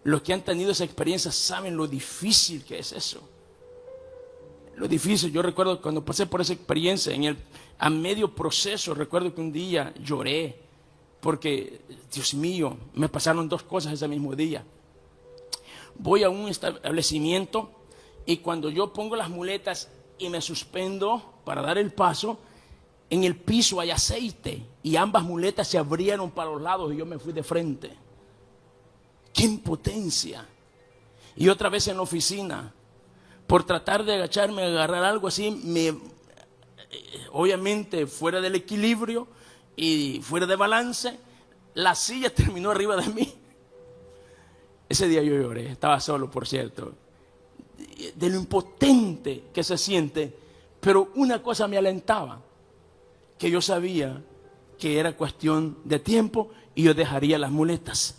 Speaker 1: Los que han tenido esa experiencia saben lo difícil que es eso. Lo difícil, yo recuerdo cuando pasé por esa experiencia, a medio proceso, recuerdo que un día lloré, porque, Dios mío, me pasaron dos cosas ese mismo día. Voy a un establecimiento y cuando yo pongo las muletas y me suspendo para dar el paso, en el piso hay aceite y ambas muletas se abrieron para los lados y yo me fui de frente. ¡Qué impotencia! Y otra vez en la oficina, por tratar de agacharme, agarrar algo así, obviamente fuera del equilibrio y fuera de balance, la silla terminó arriba de mí. Ese día yo lloré, estaba solo, por cierto, de lo impotente que se siente, pero una cosa me alentaba, que yo sabía que era cuestión de tiempo y yo dejaría las muletas.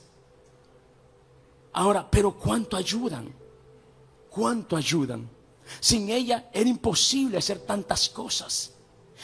Speaker 1: Ahora, pero ¿cuánto ayudan? ¿Cuánto ayudan? Sin ella era imposible hacer tantas cosas.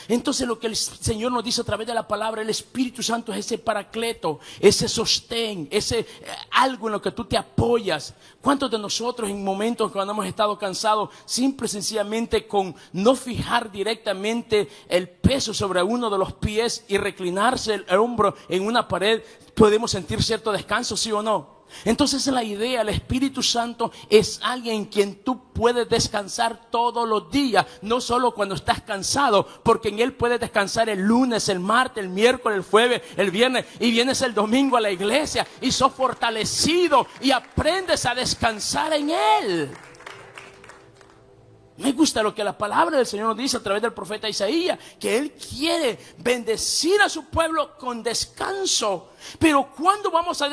Speaker 1: Entonces lo que el Señor nos dice a través de la palabra, el Espíritu Santo es ese paracleto, ese sostén, ese algo en lo que tú te apoyas. ¿Cuántos de nosotros en momentos cuando hemos estado cansados, simple y sencillamente con no fijar directamente el peso sobre uno de los pies y reclinarse el hombro en una pared, podemos sentir cierto descanso, sí o no? Entonces la idea, el Espíritu Santo es alguien en quien tú puedes descansar todos los días, no solo cuando estás cansado, porque en Él puedes descansar el lunes, el martes, el miércoles, el jueves, el viernes, y vienes el domingo a la iglesia y sos fortalecido y aprendes a descansar en Él. Me gusta lo que la palabra del Señor nos dice a través del profeta Isaías, que Él quiere bendecir a su pueblo con descanso. Pero ¿cuándo vamos a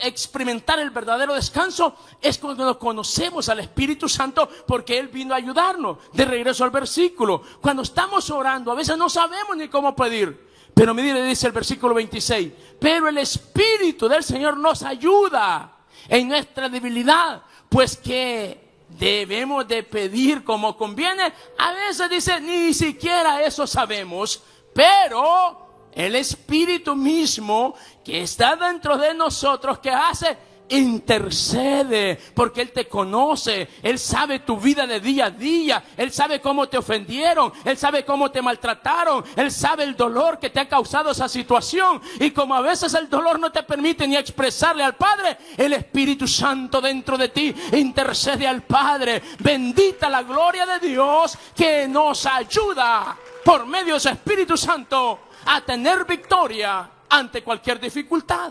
Speaker 1: experimentar el verdadero descanso? Es cuando conocemos al Espíritu Santo, porque Él vino a ayudarnos. De regreso al versículo, cuando estamos orando, a veces no sabemos ni cómo pedir. Pero mire, dice el versículo 26, pero el Espíritu del Señor nos ayuda en nuestra debilidad, pues que debemos de pedir como conviene. A veces dice, ni siquiera eso sabemos, pero el Espíritu mismo que está dentro de nosotros, ¿qué hace? Intercede, porque Él te conoce, Él sabe tu vida de día a día, Él sabe cómo te ofendieron, Él sabe cómo te maltrataron, Él sabe el dolor que te ha causado esa situación, y como a veces el dolor no te permite ni expresarle al Padre, el Espíritu Santo dentro de ti intercede al Padre. Bendita la gloria de Dios que nos ayuda por medio de su Espíritu Santo a tener victoria ante cualquier dificultad.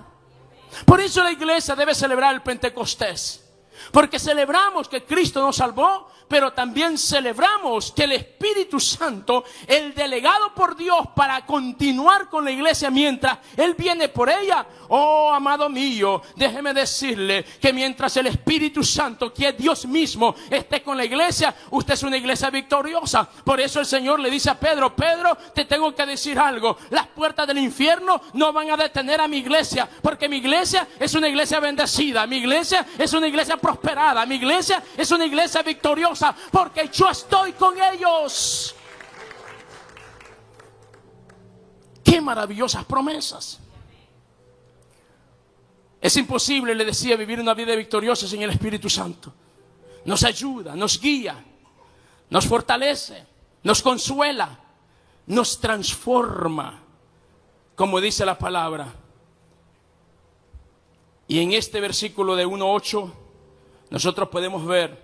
Speaker 1: Por eso la iglesia debe celebrar el Pentecostés. Porque celebramos que Cristo nos salvó, pero también celebramos que el Espíritu Santo, el delegado por Dios para continuar con la iglesia mientras Él viene por ella. Oh, amado mío, déjeme decirle que mientras el Espíritu Santo, que es Dios mismo, esté con la iglesia, usted es una iglesia victoriosa. Por eso el Señor le dice a Pedro: Pedro, te tengo que decir algo. Las puertas del infierno no van a detener a mi iglesia, porque mi iglesia es una iglesia bendecida, mi iglesia es una iglesia prosperada, mi iglesia es una iglesia victoriosa, porque yo estoy con ellos. Qué maravillosas promesas. Es imposible, le decía, vivir una vida victoriosa sin el Espíritu Santo. Nos ayuda, nos guía, nos fortalece, nos consuela, nos transforma, como dice la palabra. Y en este versículo de 1:8 nosotros podemos ver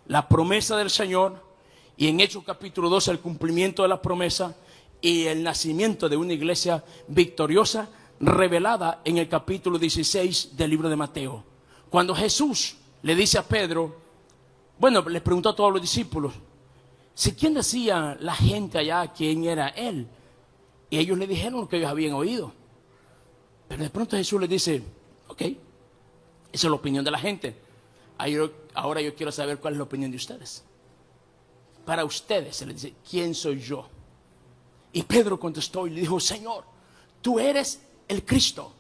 Speaker 1: la promesa del Señor, y en Hechos capítulo 2 el cumplimiento de la promesa y el nacimiento de una iglesia victoriosa revelada en el capítulo 16 del libro de Mateo. Cuando Jesús le dice a Pedro, bueno, le preguntó a todos los discípulos, si quién decía la gente allá quién era él, y ellos le dijeron lo que ellos habían oído. Pero de pronto Jesús les dice, ok, esa es la opinión de la gente. Ahora yo quiero saber cuál es la opinión de ustedes. Para ustedes se les dice, ¿quién soy yo? Y Pedro contestó y le dijo, Señor, tú eres el Cristo,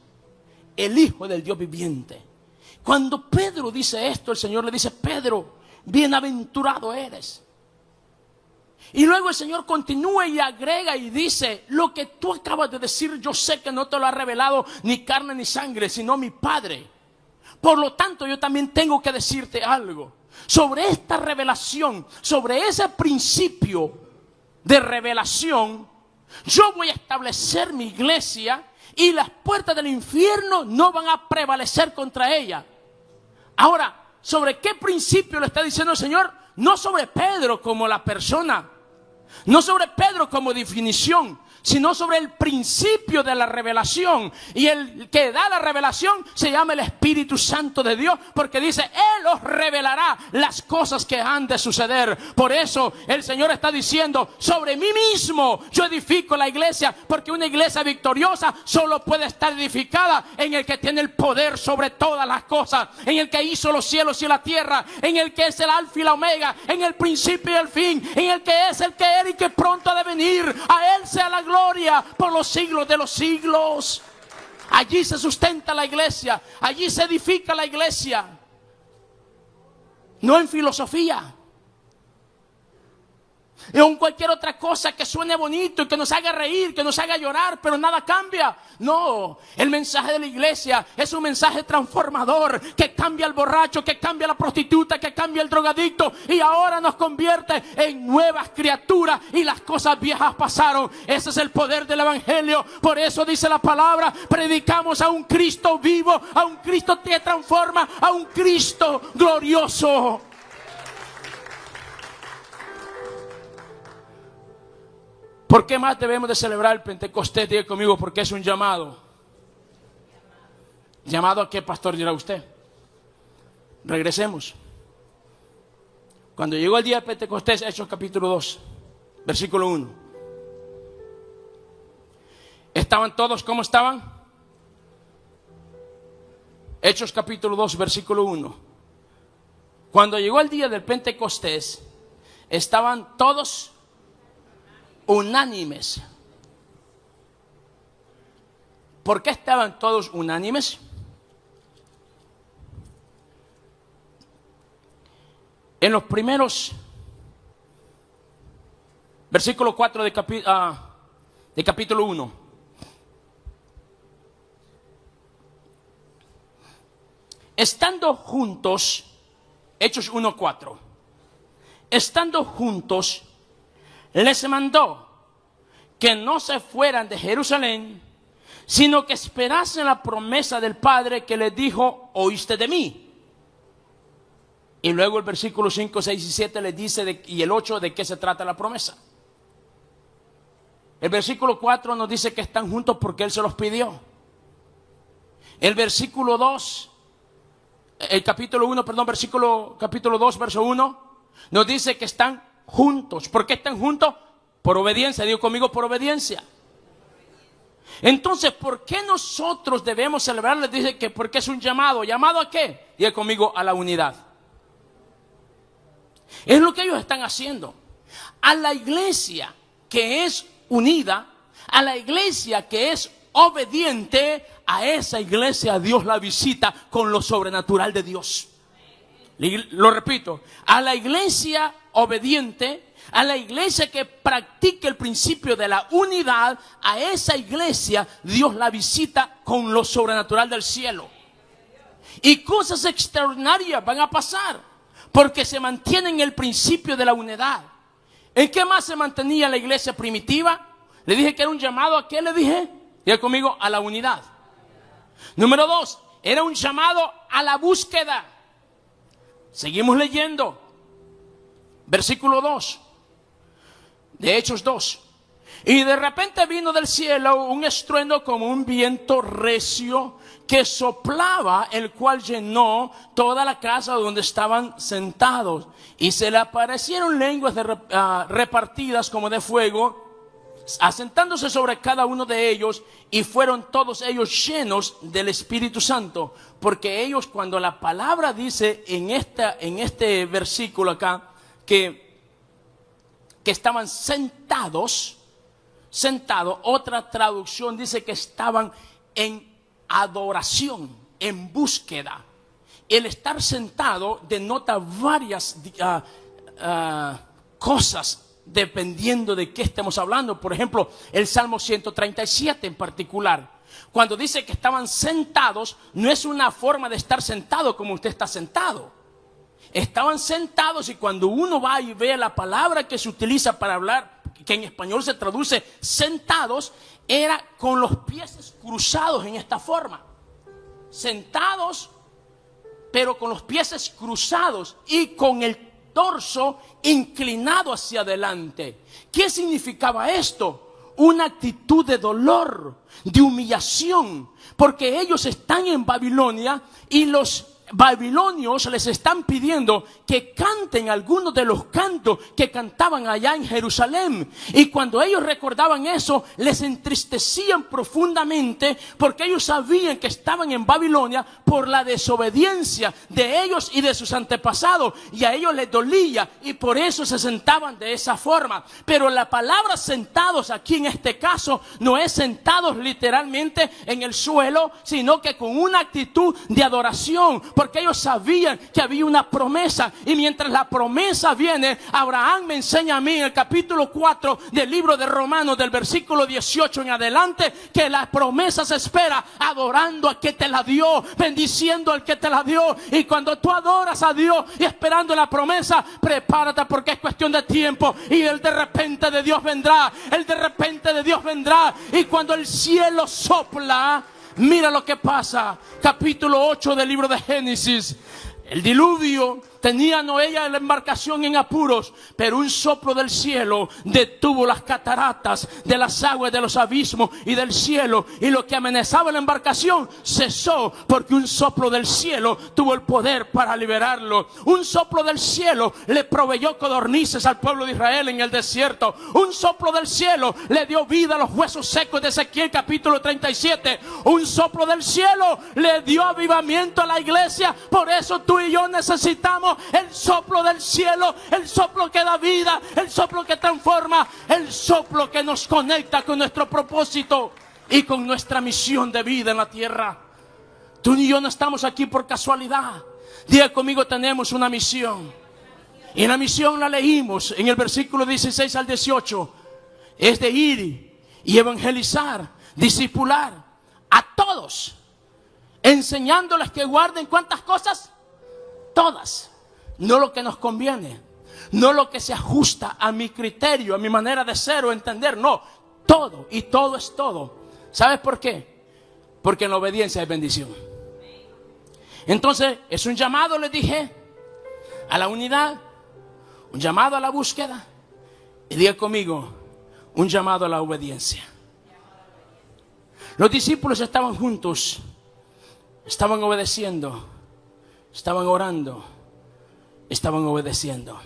Speaker 1: el Hijo del Dios viviente. Cuando Pedro dice esto, el Señor le dice, Pedro, bienaventurado eres. Y luego el Señor continúa y agrega y dice, lo que tú acabas de decir, yo sé que no te lo ha revelado ni carne ni sangre, sino mi Padre. Por lo tanto, yo también tengo que decirte algo sobre esta revelación, sobre ese principio de revelación. Yo voy a establecer mi iglesia y las puertas del infierno no van a prevalecer contra ella. Ahora, ¿sobre qué principio le está diciendo el Señor? No sobre Pedro como la persona, no sobre Pedro como definición, sino sobre el principio de la revelación. Y el que da la revelación se llama el Espíritu Santo de Dios, porque dice, Él os revelará las cosas que han de suceder. Por eso el Señor está diciendo, sobre mí mismo yo edifico la iglesia, porque una iglesia victoriosa solo puede estar edificada en el que tiene el poder sobre todas las cosas, en el que hizo los cielos y la tierra, en el que es el alfa y la omega, en el principio y el fin, en el que es, el que era y que pronto ha de venir. A Él sea la gloria por los siglos de los siglos. Allí se sustenta la iglesia, allí se edifica la iglesia, no en filosofía, y en cualquier otra cosa que suene bonito y que nos haga reír, que nos haga llorar, pero nada cambia. No, el mensaje de la iglesia es un mensaje transformador que cambia al borracho, que cambia a la prostituta, que cambia al drogadicto, y ahora nos convierte en nuevas criaturas y las cosas viejas pasaron. Ese es el poder del evangelio. Por eso dice la palabra, predicamos a un Cristo vivo, a un Cristo que transforma, a un Cristo glorioso. ¿Por qué más debemos de celebrar el Pentecostés? Diga conmigo, porque es un llamado. ¿Llamado a qué, pastor, dirá usted? Regresemos. Cuando llegó el día de Pentecostés, Hechos capítulo 2, versículo 1. ¿Estaban todos como estaban? Hechos capítulo 2, versículo 1. Cuando llegó el día del Pentecostés, estaban todos unánimes. ¿Por qué estaban todos unánimes? En los primeros versículo 4 de capítulo 1. Estando juntos, Hechos 1:4. Estando juntos, les mandó que no se fueran de Jerusalén, sino que esperasen la promesa del Padre, que les dijo, oíste de mí. Y luego el versículo 5, 6 y 7 les dice, y el 8, de qué se trata la promesa. El versículo 4 nos dice que están juntos porque Él se los pidió. El versículo 2 el capítulo 1, perdón, capítulo 2, verso 1, nos dice que están juntos. ¿Por qué están juntos? Por obediencia. Digo conmigo, por obediencia. Entonces, ¿por qué nosotros debemos celebrar? Les dice que porque es un llamado. ¿Llamado a qué? Diga conmigo, a la unidad. Es lo que ellos están haciendo. A la iglesia que es unida, a la iglesia que es obediente, a esa iglesia Dios la visita con lo sobrenatural de Dios. Lo repito, a la iglesia obediente, a la iglesia que practica el principio de la unidad, a esa iglesia Dios la visita con lo sobrenatural del cielo. Y cosas extraordinarias van a pasar, porque se mantiene en el principio de la unidad. ¿En qué más se mantenía la iglesia primitiva? Le dije que era un llamado, ¿a qué le dije? Diga conmigo, a la unidad. Número 2, era un llamado a la búsqueda. Seguimos leyendo. Versículo 2 de Hechos 2. Y de repente vino del cielo un estruendo como un viento recio que soplaba, el cual llenó toda la casa donde estaban sentados. Y se le aparecieron lenguas repartidas como de fuego, asentándose sobre cada uno de ellos, y fueron todos ellos llenos del Espíritu Santo. Porque ellos, cuando la palabra dice en este versículo acá, que estaban sentados, otra traducción dice que estaban en adoración, en búsqueda. El estar sentado denota varias cosas dependiendo de qué estemos hablando. Por ejemplo, el Salmo 137 en particular, cuando dice que estaban sentados, no es una forma de estar sentado como usted está sentado. Estaban sentados, y cuando uno va y ve la palabra que se utiliza para hablar, que en español se traduce sentados, era con los pies cruzados en esta forma. Sentados, pero con los pies cruzados y con el torso inclinado hacia adelante. ¿Qué significaba esto? Una actitud de dolor, de humillación, porque ellos están en Babilonia y los babilonios les están pidiendo que canten algunos de los cantos que cantaban allá en Jerusalén. Y cuando ellos recordaban eso, les entristecían profundamente, porque ellos sabían que estaban en Babilonia por la desobediencia de ellos y de sus antepasados, y a ellos les dolía, y por eso se sentaban de esa forma. Pero la palabra sentados aquí en este caso no es sentados literalmente en el suelo, sino que con una actitud de adoración, porque ellos sabían que había una promesa. Y mientras la promesa viene, Abraham me enseña a mí en el capítulo 4 del libro de Romanos, del versículo 18 en adelante, que la promesa se espera adorando al que te la dio, bendiciendo al que te la dio. Y cuando tú adoras a Dios y esperando la promesa, prepárate, porque es cuestión de tiempo, y el de repente de Dios vendrá. El de repente de Dios vendrá. Y cuando el cielo sopla, mira lo que pasa. Capítulo 8 del libro de Génesis. El diluvio tenía Noé la embarcación en apuros, pero un soplo del cielo detuvo las cataratas de las aguas de los abismos y del cielo, y lo que amenazaba la embarcación cesó, porque un soplo del cielo tuvo el poder para liberarlo. Un soplo del cielo le proveyó codornices al pueblo de Israel en el desierto. Un soplo del cielo le dio vida a los huesos secos de Ezequiel capítulo 37. Un soplo del cielo le dio avivamiento a la iglesia. Por eso tú y yo necesitamos el soplo del cielo, el soplo que da vida, el soplo que transforma, el soplo que nos conecta con nuestro propósito y con nuestra misión de vida en la tierra. Tú y yo no estamos aquí por casualidad. Diga conmigo, tenemos una misión. Y la misión la leímos en el versículo 16 al 18. Es de ir y evangelizar, discipular a todos, enseñándoles que guarden ¿cuántas cosas? Todas. No lo que nos conviene, no lo que se ajusta a mi criterio, a mi manera de ser o entender. No, todo, y todo es todo. ¿Sabes por qué? Porque en la obediencia hay bendición. Entonces es un llamado, les dije, a la unidad, un llamado a la búsqueda, y diga conmigo, un llamado a la obediencia. Los discípulos estaban juntos, estaban obedeciendo, estaban orando, estaban obedeciendo.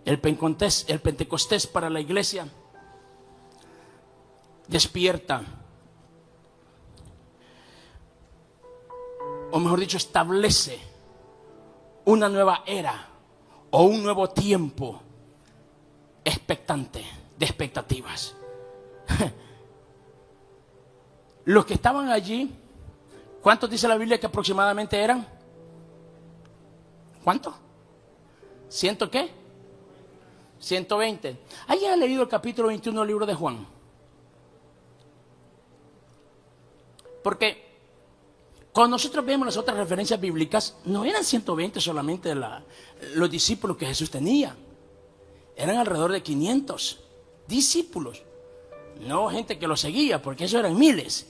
Speaker 1: El Pentecostés para la iglesia despierta, o mejor dicho, establece una nueva era o un nuevo tiempo expectante, de expectativas. Los que estaban allí, ¿cuántos dice la Biblia que aproximadamente eran? ¿Cuánto? ¿100 qué? 120. ¿Alguien ha leído el capítulo 21 del libro de Juan? Porque cuando nosotros vemos las otras referencias bíblicas, no eran 120 solamente los discípulos que Jesús tenía. Eran alrededor de 500 discípulos. No gente que lo seguía, porque eso eran miles.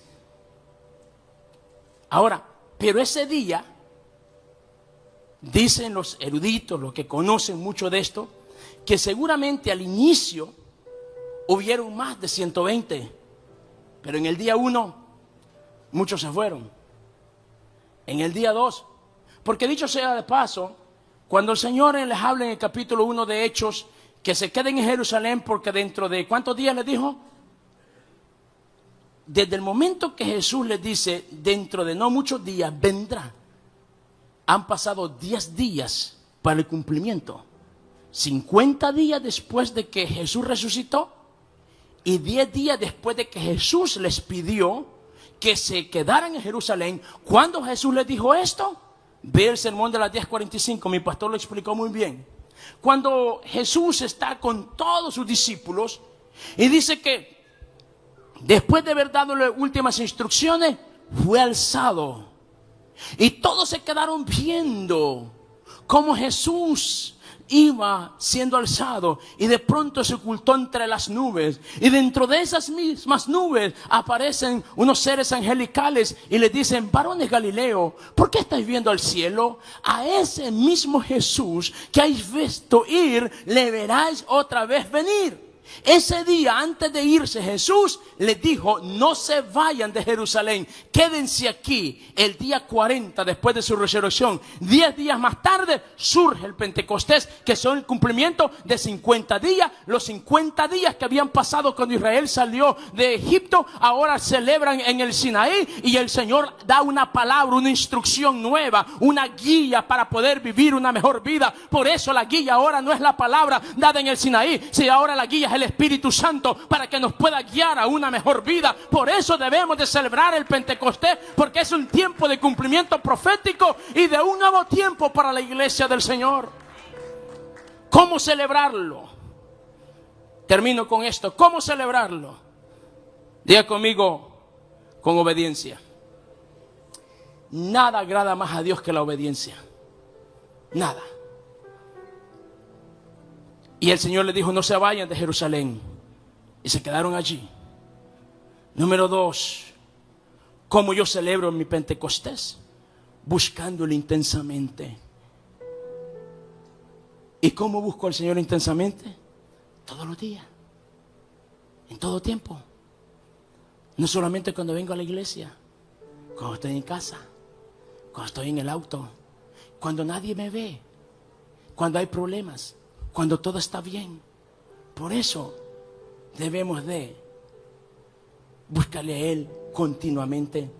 Speaker 1: Ahora, pero ese día, dicen los eruditos, los que conocen mucho de esto, que seguramente al inicio hubieron más de 120, pero en el día 1 muchos se fueron. En el día 2, porque dicho sea de paso, cuando el Señor les habla en el capítulo 1 de Hechos, que se queden en Jerusalén porque dentro de ¿cuántos días les dijo? Desde el momento que Jesús les dice, dentro de no muchos días vendrá, han pasado 10 días para el cumplimiento. 50 días después de que Jesús resucitó y 10 días después de que Jesús les pidió que se quedaran en Jerusalén. ¿Cuándo Jesús les dijo esto? Ve el sermón de las 10:45, mi pastor lo explicó muy bien. Cuando Jesús está con todos sus discípulos y dice que después de haber dado las últimas instrucciones, fue alzado. Y todos se quedaron viendo cómo Jesús iba siendo alzado y de pronto se ocultó entre las nubes, y dentro de esas mismas nubes aparecen unos seres angelicales y les dicen: varones Galileo, ¿por qué estáis viendo al cielo? A ese mismo Jesús que habéis visto ir, le veráis otra vez venir. Ese día, antes de irse, Jesús les dijo: no se vayan de Jerusalén, quédense aquí. El día 40 después de su resurrección, 10 días más tarde, surge el Pentecostés, que son el cumplimiento de 50 días. Los 50 días que habían pasado cuando Israel salió de Egipto, ahora celebran en el Sinaí, y el Señor da una palabra, una instrucción nueva, una guía para poder vivir una mejor vida. Por eso la guía ahora no es la palabra dada en el Sinaí, sino ahora la guía es el Espíritu Santo para que nos pueda guiar a una mejor vida. Por eso debemos de celebrar el Pentecostés, porque es un tiempo de cumplimiento profético y de un nuevo tiempo para la iglesia del Señor. ¿Cómo celebrarlo? Termino con esto. ¿Cómo celebrarlo? Diga conmigo: con obediencia. Nada agrada más a Dios que la obediencia. Nada. Y el Señor les dijo: no se vayan de Jerusalén. Y se quedaron allí. Número 2, ¿cómo yo celebro mi Pentecostés? Buscándole intensamente. ¿Y cómo busco al Señor intensamente? Todos los días, en todo tiempo. No solamente cuando vengo a la iglesia, cuando estoy en casa, cuando estoy en el auto, cuando nadie me ve, cuando hay problemas, cuando todo está bien. Por eso debemos de buscarle a Él continuamente.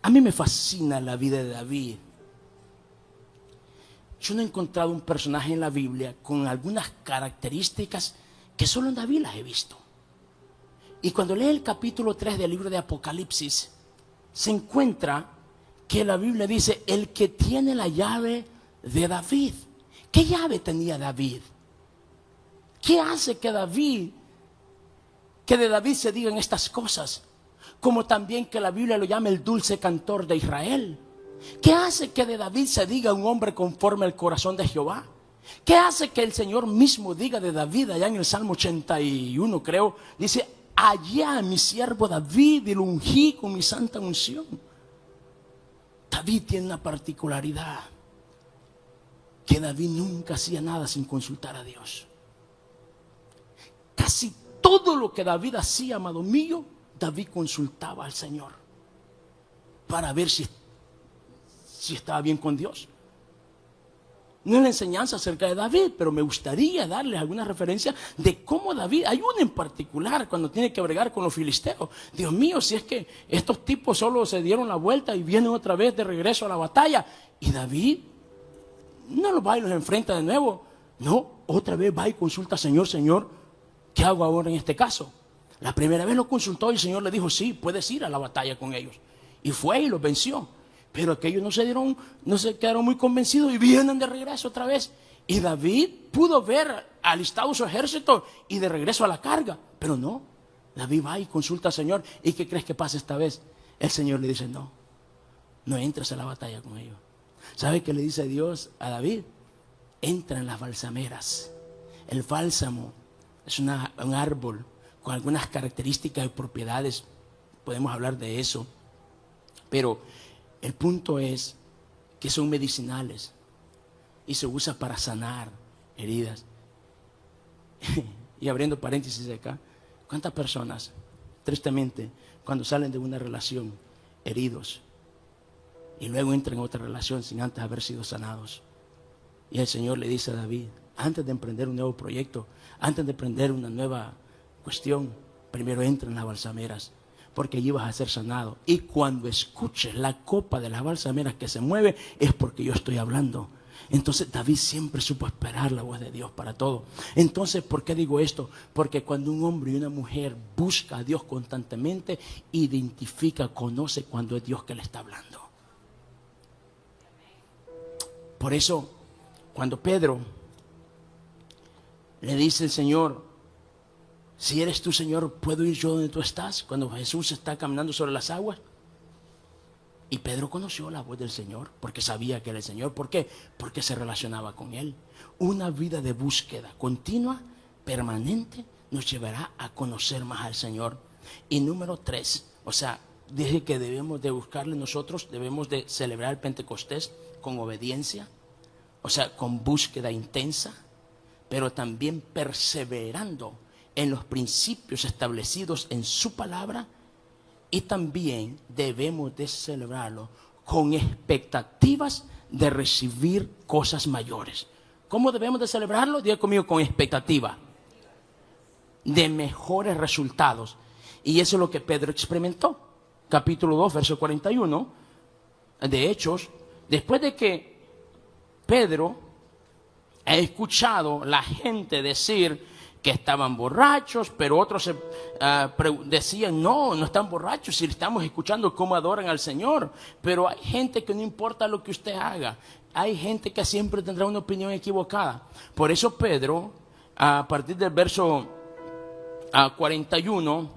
Speaker 1: A mí me fascina la vida de David. Yo no he encontrado un personaje en la Biblia con algunas características que solo en David las he visto. Y cuando lee el capítulo 3 del libro de Apocalipsis, se encuentra que la Biblia dice: el que tiene la llave de David. ¿Qué llave tenía David? ¿Qué hace que de David se digan estas cosas? Como también que la Biblia lo llama el dulce cantor de Israel. ¿Qué hace que de David se diga un hombre conforme al corazón de Jehová? ¿Qué hace que el Señor mismo diga de David allá en el Salmo 81, creo? Dice: allá mi siervo David, y lo ungí con mi santa unción. David tiene una particularidad, que David nunca hacía nada sin consultar a Dios. Casi todo lo que David hacía, amado mío, David consultaba al Señor para ver si si estaba bien con Dios. No es la enseñanza acerca de David, pero me gustaría darles alguna referencia de cómo David, hay una en particular cuando tiene que bregar con los filisteos. Dios mío, si es que estos tipos solo se dieron la vuelta y vienen otra vez de regreso a la batalla. Y David no los va y los enfrenta de nuevo. No, otra vez va y consulta, Señor, ¿qué hago ahora en este caso? La primera vez lo consultó y el Señor le dijo, sí, puedes ir a la batalla con ellos. Y fue y los venció. Pero aquellos no se quedaron muy convencidos y vienen de regreso otra vez. Y David pudo ver alistado su ejército y de regreso a la carga. Pero no, David va y consulta al Señor. ¿Y qué crees que pasa esta vez? El Señor le dice, no entres a la batalla con ellos. ¿Sabe qué le dice Dios a David? Entra en las balsameras. El bálsamo es un árbol con algunas características y propiedades. Podemos hablar de eso. Pero el punto es que son medicinales y se usa para sanar heridas. Y abriendo paréntesis de acá, ¿cuántas personas, tristemente, cuando salen de una relación heridos y luego entran en otra relación sin antes haber sido sanados? Y el Señor le dice a David, antes de emprender un nuevo proyecto, antes de emprender una nueva cuestión, primero entra en las balsameras, porque allí vas a ser sanado. Y cuando escuches la copa de las balsameras que se mueve, es porque yo estoy hablando. Entonces David siempre supo esperar la voz de Dios para todo. Entonces, ¿por qué digo esto? Porque cuando un hombre y una mujer busca a Dios constantemente, identifica, conoce cuando es Dios que le está hablando. Por eso, cuando Pedro le dice al Señor, si eres tú, Señor, ¿puedo ir yo donde tú estás? Cuando Jesús está caminando sobre las aguas. Y Pedro conoció la voz del Señor, porque sabía que era el Señor. ¿Por qué? Porque se relacionaba con Él. Una vida de búsqueda continua, permanente, nos llevará a conocer más al Señor. Y número 3, dije que debemos de buscarle nosotros, debemos de celebrar el Pentecostés con obediencia, con búsqueda intensa, pero también perseverando en los principios establecidos en su palabra, y también debemos de celebrarlo con expectativas de recibir cosas mayores. ¿Cómo debemos de celebrarlo? Diga conmigo, con expectativa de mejores resultados. Y eso es lo que Pedro experimentó. Capítulo 2, verso 41 de Hechos. Después de que Pedro ha escuchado la gente decir que estaban borrachos, pero otros decían, no están borrachos, si estamos escuchando cómo adoran al Señor. Pero hay gente que no importa lo que usted haga, hay gente que siempre tendrá una opinión equivocada. Por eso Pedro, a partir del verso 41,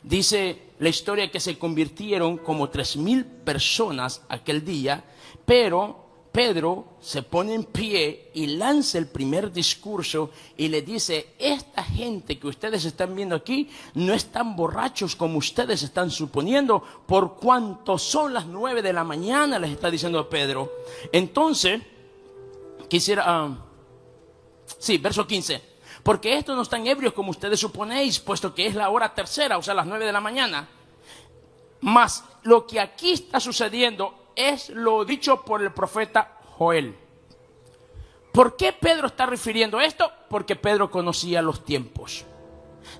Speaker 1: dice la historia que se convirtieron como 3,000 personas aquel día, pero Pedro se pone en pie y lanza el primer discurso y le dice, esta gente que ustedes están viendo aquí no están borrachos como ustedes están suponiendo, por cuanto son las 9 de la mañana, les está diciendo Pedro. Entonces, verso 15, porque estos no están ebrios como ustedes suponéis, puesto que es la hora tercera, las 9 de la mañana. Mas lo que aquí está sucediendo es lo dicho por el profeta Joel. ¿Por qué Pedro está refiriendo esto? Porque Pedro conocía los tiempos.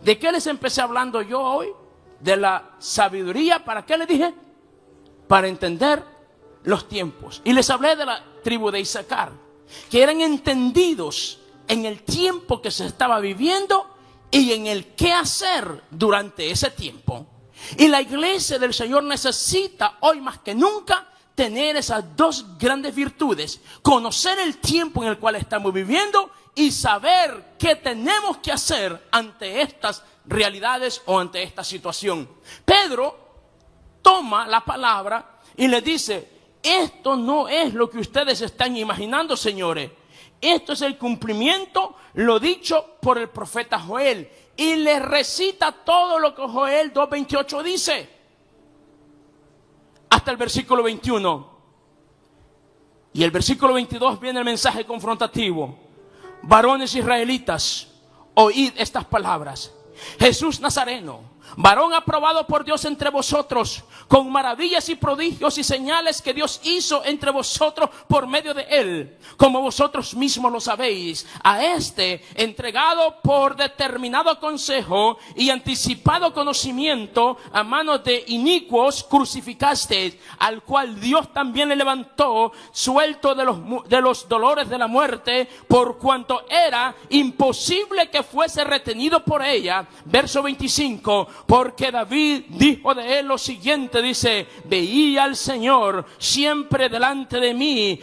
Speaker 1: ¿De qué les empecé hablando yo hoy? De la sabiduría. ¿Para qué les dije? Para entender los tiempos. Y les hablé de la tribu de Isaacar, que eran entendidos en el tiempo que se estaba viviendo y en el qué hacer durante ese tiempo. Y la iglesia del Señor necesita hoy más que nunca tener esas dos grandes virtudes: conocer el tiempo en el cual estamos viviendo y saber qué tenemos que hacer ante estas realidades o ante esta situación. Pedro toma la palabra y le dice: esto no es lo que ustedes están imaginando, señores. Esto es el cumplimiento, lo dicho por el profeta Joel. Y le recita todo lo que Joel 2:28 dice, hasta el versículo 21. Y el versículo 22 viene el mensaje confrontativo: varones israelitas, oíd estas palabras. Jesús Nazareno, varón aprobado por Dios entre vosotros, con maravillas y prodigios y señales que Dios hizo entre vosotros por medio de él, como vosotros mismos lo sabéis. A este, entregado por determinado consejo y anticipado conocimiento, a manos de inicuos crucificasteis, al cual Dios también le levantó, suelto de los dolores de la muerte, por cuanto era imposible que fuese retenido por ella. Verso 25, porque David dijo de él lo siguiente, dice: veía al Señor siempre delante de mí.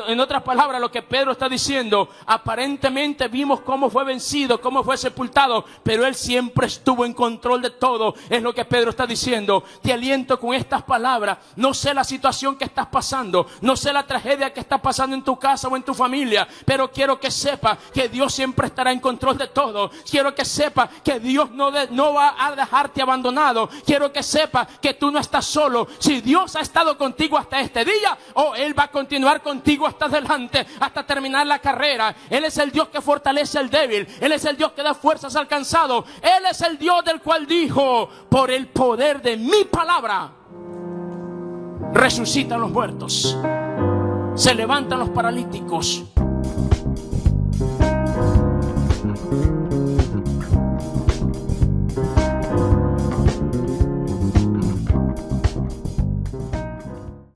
Speaker 1: En otras palabras, lo que Pedro está diciendo, aparentemente vimos cómo fue vencido, cómo fue sepultado, pero él siempre estuvo en control de todo. Es lo que Pedro está diciendo. Te aliento con estas palabras. No sé la situación que estás pasando, no sé la tragedia que está pasando en tu casa o en tu familia, pero quiero que sepa que Dios siempre estará en control de todo. Quiero que sepa que Dios no va a dejarte abandonado. Quiero que sepa que tú no estás solo. Si Dios ha estado contigo hasta este día, Él va a continuar contigo hasta adelante, hasta terminar la carrera. Él es el Dios que fortalece al débil. Él es el Dios que da fuerzas al cansado. Él es el Dios del cual dijo: por el poder de mi palabra resucitan los muertos, se levantan los paralíticos,